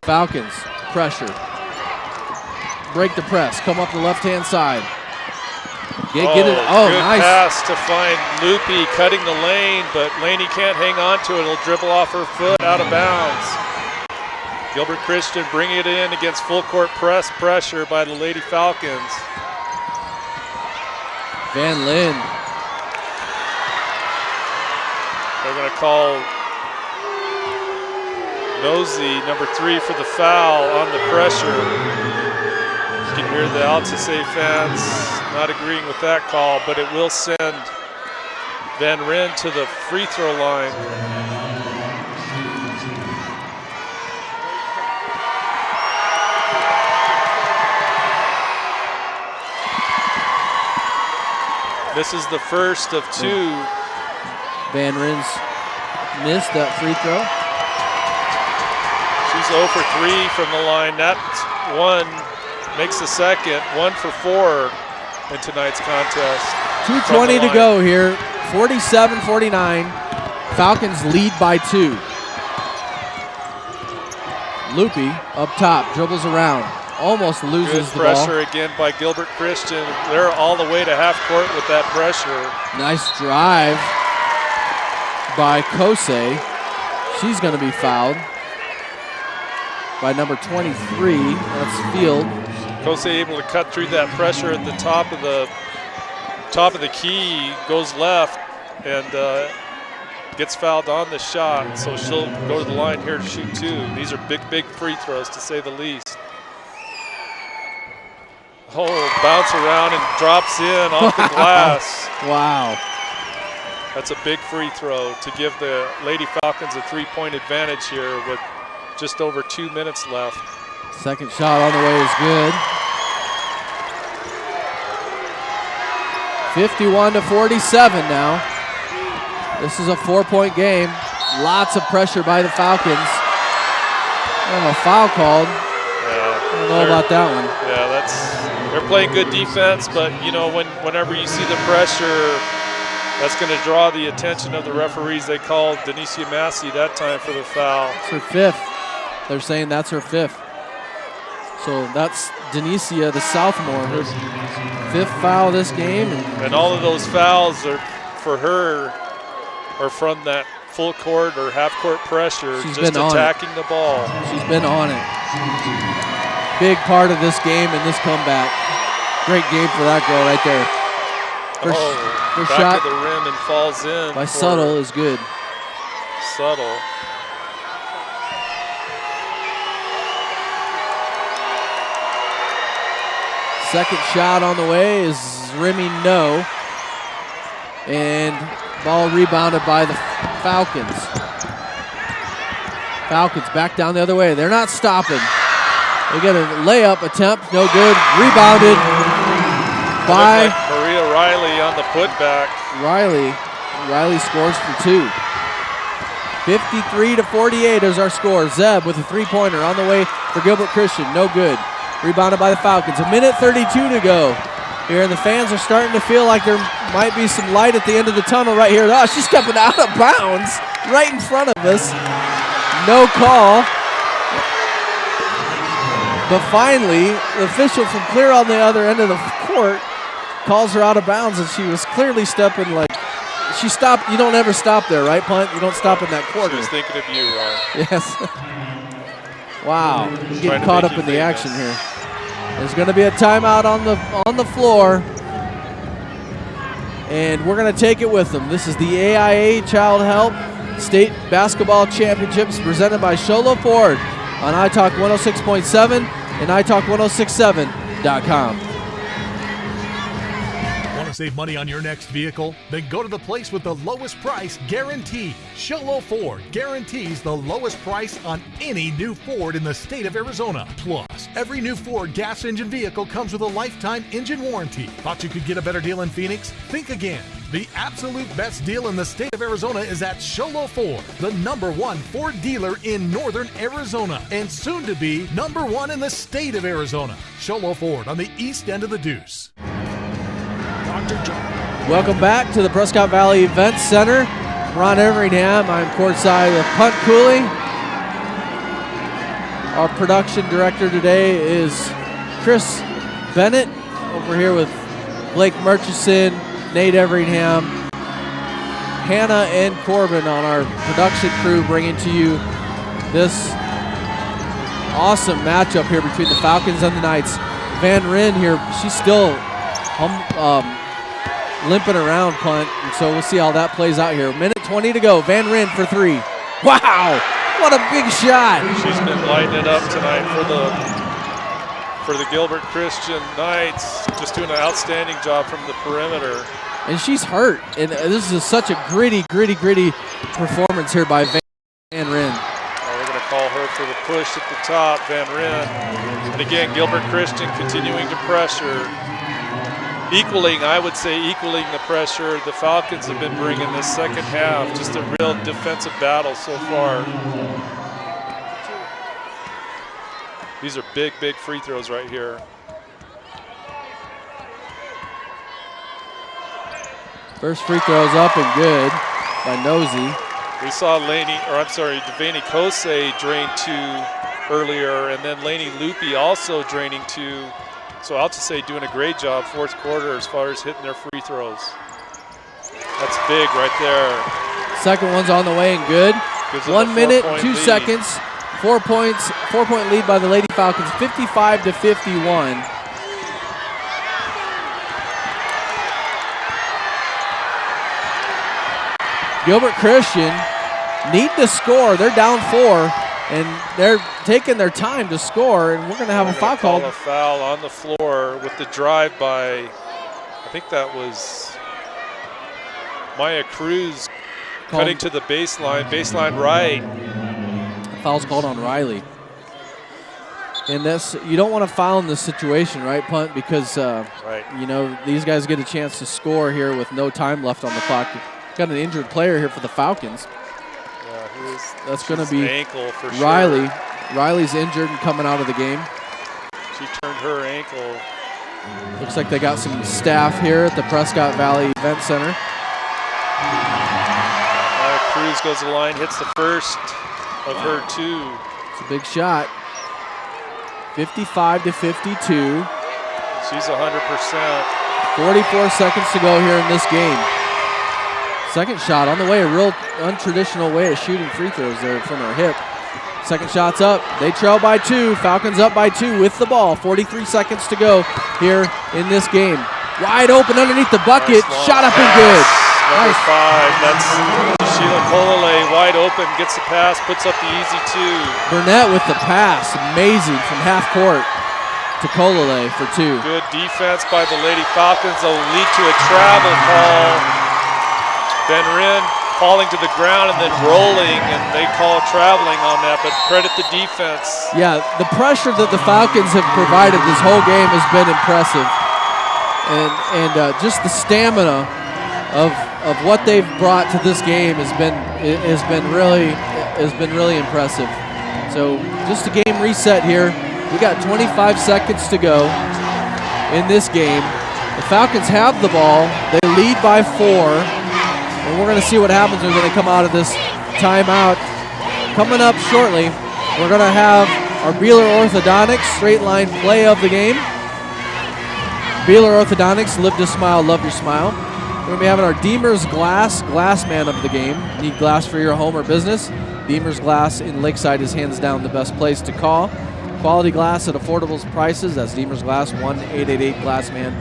Falcons pressure. Break the press, come up the left-hand side. Get it. Oh, good nice pass to find Loopy cutting the lane, but Laney can't hang on to it. It'll dribble off her foot out of bounds. Gilbert Christian bringing it in against full court pressure by the Lady Falcons. Van Lyn. They're going to call Nosey, number 3, for the foul on the pressure. You can hear the Alchesay fans not agreeing with that call, but it will send Van Ryn to the free throw line. This is the first of 2. Van Ryn's missed that free throw. She's 0 for 3 from the line. That one makes the second. 1 for 4 in tonight's contest. 2:20 to go here. 47-49. Falcons lead by 2. Loopy up top, dribbles around. Almost loses the ball. Good pressure again by Gilbert Christian. They're all the way to half court with that pressure. Nice drive by Kose. She's going to be fouled by number 23. That's Field. Kose able to cut through that pressure at the top of the key, goes left, and gets fouled on the shot. So she'll go to the line here to shoot 2. These are big free throws, to say the least. Oh, bounce around and drops in off the glass. Wow. That's a big free throw to give the Lady Falcons a 3-point advantage here with just over 2 minutes left. Second shot on the way is good. 51-47 now. This is a 4-point game. Lots of pressure by the Falcons. And a foul called. Yeah, I don't know about that one. Yeah, they're playing good defense, but you know, whenever you see the pressure, that's going to draw the attention of the referees. They called Denicia Massey that time for the foul. It's her 5th. They're saying that's her 5th. So that's Denicia, the sophomore, her 5th foul this game. And all of those fouls are for her, or from that full court or half court pressure, She's just been on attacking the ball. She's been on it. Big part of this game and this comeback. Great game for that girl right there. First back shot to the rim and falls in. by Subtle is good. Subtle. Second shot on the way is rimming no. And ball rebounded by the Falcons. Falcons back down the other way. They're not stopping. They get a layup attempt, no good. Rebounded by Maria Riley on the putback. Riley scores for 2. 53-48 is our score. Zeb with a 3-pointer on the way for Gilbert Christian, no good. Rebounded by the Falcons. 1:32 to go here, and the fans are starting to feel like there might be some light at the end of the tunnel right here. Oh, she's stepping out of bounds right in front of us. No call. But finally, the official from clear on the other end of the court calls her out of bounds, and she was clearly stepping like she stopped. You don't ever stop there, right, Punt? You don't stop in that quarter. She was thinking of you, Ron. Yes. Wow, he's getting caught up in the action here. There's going to be a timeout on the floor, and we're going to take it with them. This is the AIA Child Help State Basketball Championships presented by Sholo Ford on iTalk 106.7 and iTalk1067.com. Want to save money on your next vehicle? Then go to the place with the lowest price guarantee. Sholo Ford guarantees the lowest price on any new Ford in the state of Arizona. Plus, every new Ford gas engine vehicle comes with a lifetime engine warranty. Thought you could get a better deal in Phoenix? Think again. The absolute best deal in the state of Arizona is at Sholo Ford, the #1 Ford dealer in northern Arizona, and soon to be #1 in the state of Arizona. Sholo Ford on the east end of the Deuce. Welcome back to the Prescott Valley Event Center. Ron Everingham. I'm courtside with Punt Cooley. Our production director today is Chris Bennett. Over here with Blake Murchison, Nate Everingham, Hannah and Corbin on our production crew, bringing to you this awesome matchup here between the Falcons and the Knights. Van Ryn here, she's still limping around, Punt, and so we'll see how that plays out here. 1:20 to go. Van Ryn for three. Wow, what a big shot. She's been lighting it up tonight for the Gilbert Christian Knights. Just doing an outstanding job from the perimeter. And she's hurt, and this is such a gritty performance here by Van Ryn. They're going to call her for the push at the top, Van Ryn. And again, Gilbert Christian continuing to pressure. I would say equaling the pressure the Falcons have been bringing this second half. Just a real defensive battle so far. These are big free throws right here. First free throw's up and good by Nosey. We saw Devaney Kosei drain two earlier, and then Lainey Loopy also draining two. So Alchesay doing a great job fourth quarter as far as hitting their free throws. That's big right there. Second one's on the way and good. 1 minute, 2 lead. seconds, 4 points, 4-point lead by the Lady Falcons, 55-51. Gilbert Christian need to score. They're down 4, and they're taking their time to score, and we're going to have a foul called. A foul on the floor with the drive by, I think that was Maya Cruz cutting to the baseline right. The foul's called on Riley. And you don't want to foul in this situation, right, Punt? Because, you know, these guys get a chance to score here with no time left on the clock. Got an injured player here for the Falcons. Yeah, that's going to be ankle for Riley. Sure. Riley's injured and coming out of the game. She turned her ankle. Looks like they got some staff here at the Prescott Valley Event Center. Cruz goes to the line, hits the first of her two. It's a big shot. 55-52. She's 100%. 44 seconds to go here in this game. Second shot on the way, a real untraditional way of shooting free throws there from her hip. Second shot's up. They trail by 2. Falcons up by 2 with the ball. 43 seconds to go here in this game. Wide open underneath the bucket. Nice shot up and good. Number Nice. 5. That's Sheila Colale. Wide open. Gets the pass. Puts up the easy 2. Burnett with the pass. Amazing from half court to Colale for 2. Good defense by the Lady Falcons. They'll lead to a travel call. Ben Ryn falling to the ground and then rolling, and they call traveling on that, but credit the defense. Yeah, the pressure that the Falcons have provided this whole game has been impressive, and just the stamina of what they've brought to this game has been really impressive. So just a game reset here We got 25 seconds to go in this game. The Falcons have the ball. They lead by 4. And we're going to see what happens when they come out of this timeout. Coming up shortly, we're going to have our Beeler Orthodontics straight line play of the game. Beeler Orthodontics, live to smile, love your smile. We're going to be having our Deemer's Glass man of the game. Need glass for your home or business? Deemer's Glass in Lakeside is hands down the best place to call. Quality glass at affordable prices. That's Deemer's Glass, 1-888-GLASSMAN.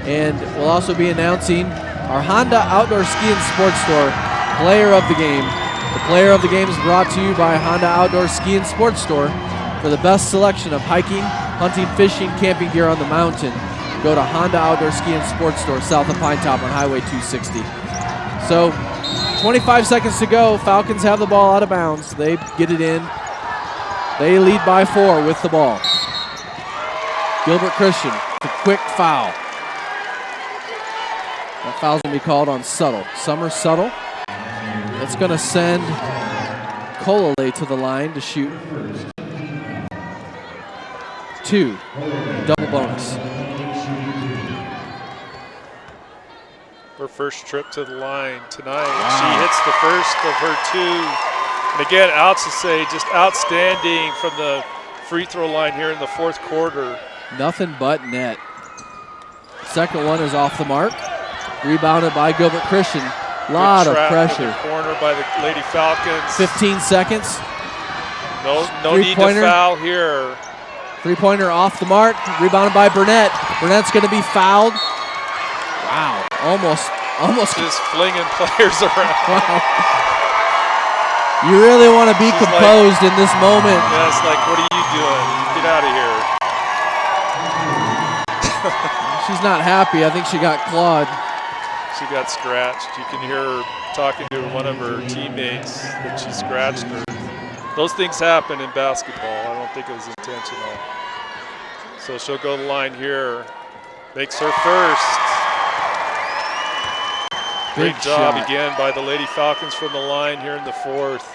And we'll also be announcing our Honda Outdoor Ski and Sports Store Player of the Game. The Player of the Game is brought to you by Honda Outdoor Ski and Sports Store. For the best selection of hiking, hunting, fishing, camping gear on the mountain, go to Honda Outdoor Ski and Sports Store south of Pine Top on Highway 260. So 25 seconds to go. Falcons have the ball out of bounds. They get it in. They lead by 4 with the ball. Gilbert Christian, the quick foul. That foul's going to be called on Subtle. Summer Subtle. That's going to send Colole to the line to shoot 2. Double bonus. Her first trip to the line tonight. Wow. She hits the first of her 2. And again, Alchesay just outstanding from the free throw line here in the fourth quarter. Nothing but net. Second one is off the mark. Rebounded by Gilbert Christian. Lot of pressure. Corner by the Lady Falcons. 15 seconds. No need to foul here. Three-pointer off the mark. Rebounded by Burnett. Burnett's going to be fouled. Wow. Almost. Just flinging players around. Wow. You really want to be composed in this moment. Yeah, it's like, what are you doing? Get out of here. She's not happy. I think she got clawed. She got scratched. You can hear her talking to one of her teammates that she scratched her. Those things happen in basketball. I don't think it was intentional. So she'll go to the line here. Makes her first. Great job again by the Lady Falcons from the line here in the fourth.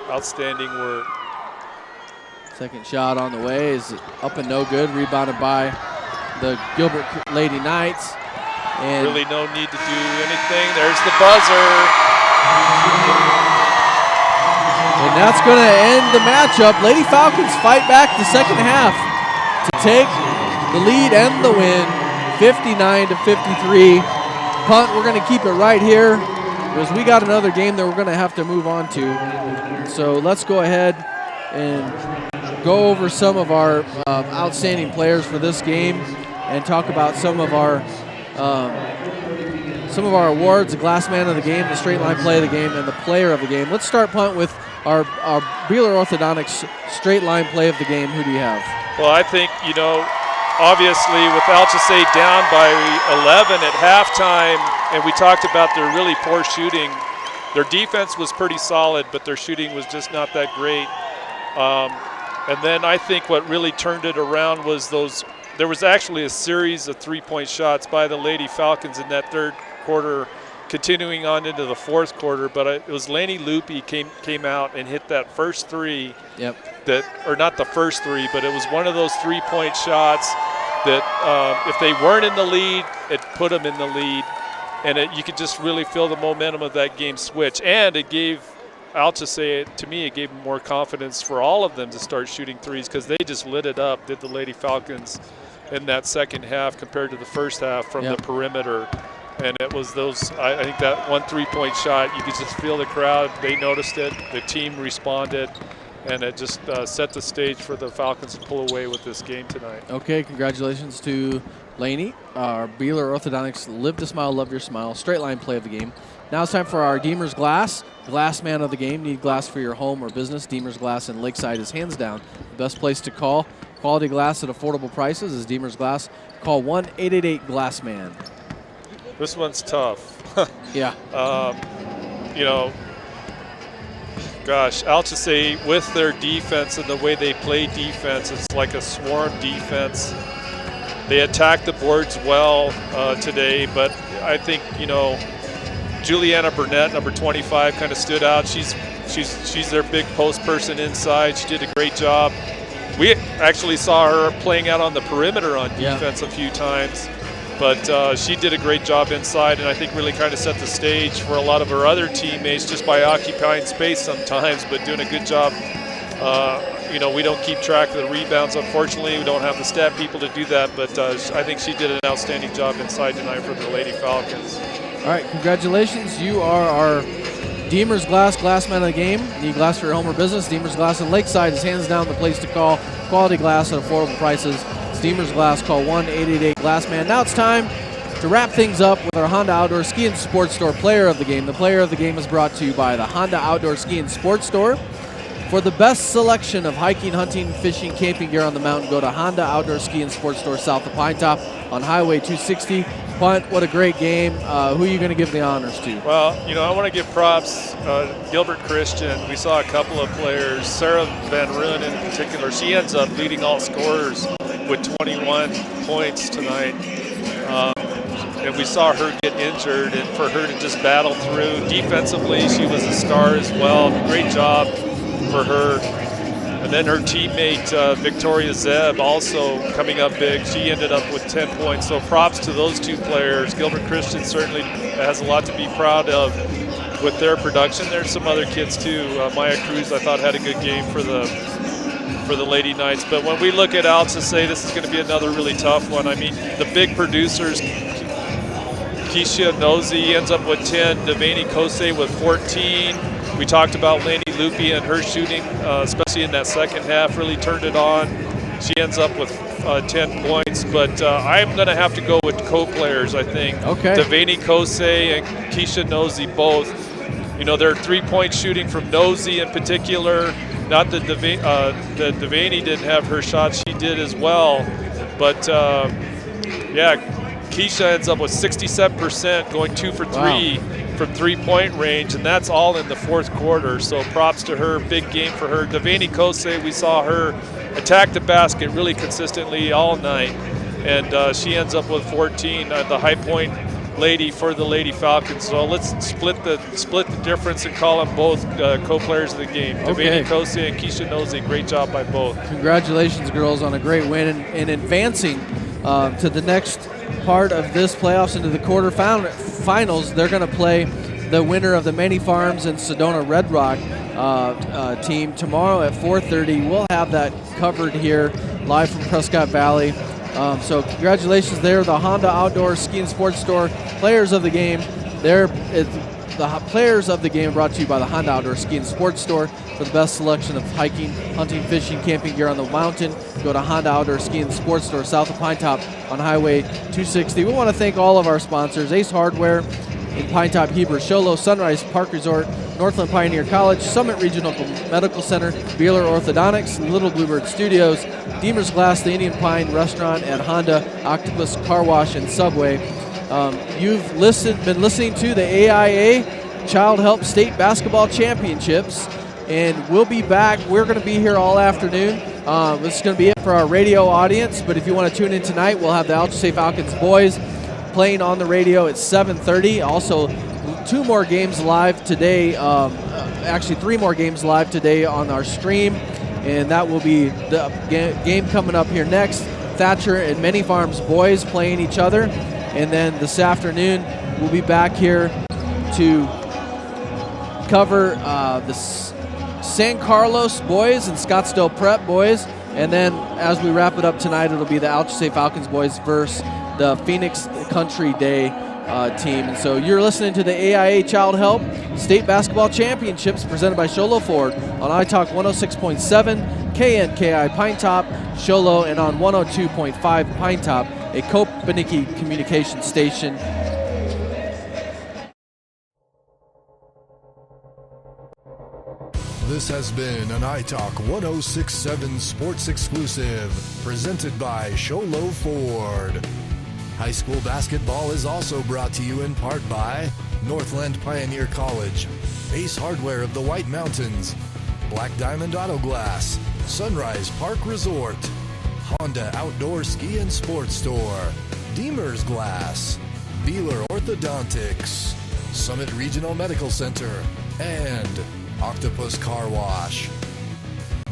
Outstanding work. Second shot on the way is up and no good. Rebounded by the Gilbert Lady Knights. And really no need to do anything. There's the buzzer. And that's going to end the matchup. Lady Falcons fight back the second half to take the lead and the win, 59-53. Punt, we're going to keep it right here because we got another game that we're going to have to move on to. So let's go ahead and go over some of our outstanding players for this game and talk about some of our awards, the glass man of the game, the straight line play of the game, and the player of the game. Let's start, Punt, with our Beeler Orthodontics straight line play of the game. Who do you have? Well, I think, obviously with Alchesay down by 11 at halftime, and we talked about their really poor shooting. Their defense was pretty solid, but their shooting was just not that great. And then I think what really turned it around was there was actually a series of three-point shots by the Lady Falcons in that third quarter, continuing on into the fourth quarter. But it was Laney Loopy came out and hit that first three. Yep. Or not the first three, but it was one of those three-point shots that if they weren't in the lead, it put them in the lead. And you could just really feel the momentum of that game switch. And it gave Alchesay, to me, it gave them more confidence for all of them to start shooting threes because they just lit it up, did the Lady Falcons in that second half compared to the first half from the perimeter. And it was I think that one three-point shot, you could just feel the crowd. They noticed it. The team responded. And it just set the stage for the Falcons to pull away with this game tonight. Okay, congratulations to Laney. Our Beeler Orthodontics Live to Smile, Love Your Smile, straight line play of the game. Now it's time for our Deemer's Glass man of the game. Need glass for your home or business? Deemer's Glass in Lakeside is hands down the best place to call. Quality glass at affordable prices is Deemer's Glass. Call 1-888-GLASSMAN. This one's tough. Yeah. Gosh, Alchesay with their defense and the way they play defense, it's like a swarm defense. They attacked the boards well today, but I think, Juliana Burnett, number 25, kind of stood out. She's their big post person inside. She did a great job we actually saw her playing out on the perimeter on defense a few times. But she did a great job inside, and I think really kind of set the stage for a lot of her other teammates just by occupying space sometimes, but doing a good job. We don't keep track of the rebounds, unfortunately. We don't have the stat people to do that, but I think she did an outstanding job inside tonight for the Lady Falcons. All right, congratulations. You are our Deemer's Glass Man of the game. Need glass for your home or business? Deemer's Glass in Lakeside is hands down the place to call. Quality glass at affordable prices. It's Deemer's Glass. Call 1-888-GLASSMAN. Now it's time to wrap things up with our Honda Outdoor Ski and Sports Store Player of the Game. The Player of the Game is brought to you by the Honda Outdoor Ski and Sports Store. For the best selection of hiking, hunting, fishing, camping gear on the mountain, go to Honda Outdoor Ski and Sports Store south of Pine Top on Highway 260. Punt, what a great game. Who are you going to give the honors to? Well, I want to give props. Gilbert Christian, we saw a couple of players. Sarah Van Ruin in particular, she ends up leading all scorers with 21 points tonight. And we saw her get injured, and for her to just battle through. Defensively, she was a star as well. Great job for her. And then her teammate, Victoria Zeb, also coming up big. She ended up with 10 points. So props to those two players. Gilbert Christian certainly has a lot to be proud of with their production. There's some other kids too. Maya Cruz, I thought, had a good game for the Lady Knights. But when we look at Alchesay, this is going to be another really tough one. I mean, the big producers, Keisha Nosey ends up with 10, Devaney Kosei with 14. We talked about Laney Lupi and her shooting, especially in that second half, really turned it on. She ends up with 10 points, but I'm going to have to go with co-players, I think. Okay. Devaney Kosei and Keisha Nosey both. Their three-point shooting from Nosey in particular. Not that Devaney didn't have her shot, she did as well. But, Keisha ends up with 67%, going 2 for 3 from three-point range, and that's all in the fourth quarter. So props to her, big game for her. Devaney Kosei, we saw her attack the basket really consistently all night, and she ends up with 14, the high point lady for the Lady Falcons. So let's split the difference and call them both co-players of the game. Okay. Devaney Kosei and Keisha Nosey, great job by both. Congratulations, girls, on a great win and advancing to the next part of this playoffs into the quarterfinals. They're going to play the winner of the Many Farms and Sedona Red Rock team tomorrow at 4:30. We'll have that covered here live from Prescott Valley. So congratulations there. The Honda Outdoor Ski and Sports Store Players of the Game. The Players of the Game brought to you by the Honda Outdoor Ski and Sports Store. For the best selection of hiking, hunting, fishing, camping gear on the mountain, go to Honda Outdoor Ski and Sports Store south of Pine Top on Highway 260. We want to thank all of our sponsors: Ace Hardware in Pine Top, Heber, Sholo, Sunrise Park Resort, Northland Pioneer College, Summit Regional Medical Center, Beeler Orthodontics, Little Bluebird Studios, Deemer's Glass, the Indian Pine Restaurant, and Honda, Octopus Car Wash, and Subway. You've been listening to the AIA Child Help State Basketball Championships, and we'll be back. We're going to be here all afternoon. This is going to be it for our radio audience, but if you want to tune in tonight, we'll have the Alchesay Falcons boys playing on the radio at 7:30. Also, 2 more games live today, actually 3 more games live today on our stream, and that will be the game coming up here next. Thatcher and Many Farms boys playing each other, and then this afternoon we'll be back here to cover the San Carlos boys and Scottsdale Prep boys, and then as we wrap it up tonight, it'll be the Alchesay Falcons boys versus the Phoenix Country Day team. And so you're listening to the AIA Child Help State Basketball Championships presented by Sholo Ford on iTalk 106.7, KNKI Pine Top, Sholo, and on 102.5 Pine Top, a Koepenicky communication station. This has been an iTalk 106.7 Sports Exclusive, presented by Sholo Ford. High school basketball is also brought to you in part by Northland Pioneer College, Ace Hardware of the White Mountains, Black Diamond Auto Glass, Sunrise Park Resort, Honda Outdoor Ski and Sports Store, Deemer's Glass, Beeler Orthodontics, Summit Regional Medical Center, and Octopus Car Wash.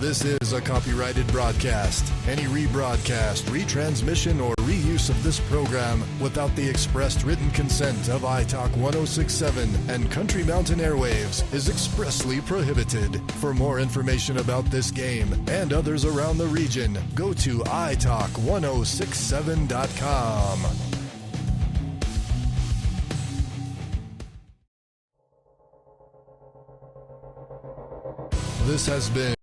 This is a copyrighted broadcast. Any rebroadcast, retransmission, or reuse of this program without the expressed written consent of iTalk 1067 and Country Mountain Airwaves is expressly prohibited. For more information about this game and others around the region, go to italk1067.com. This has been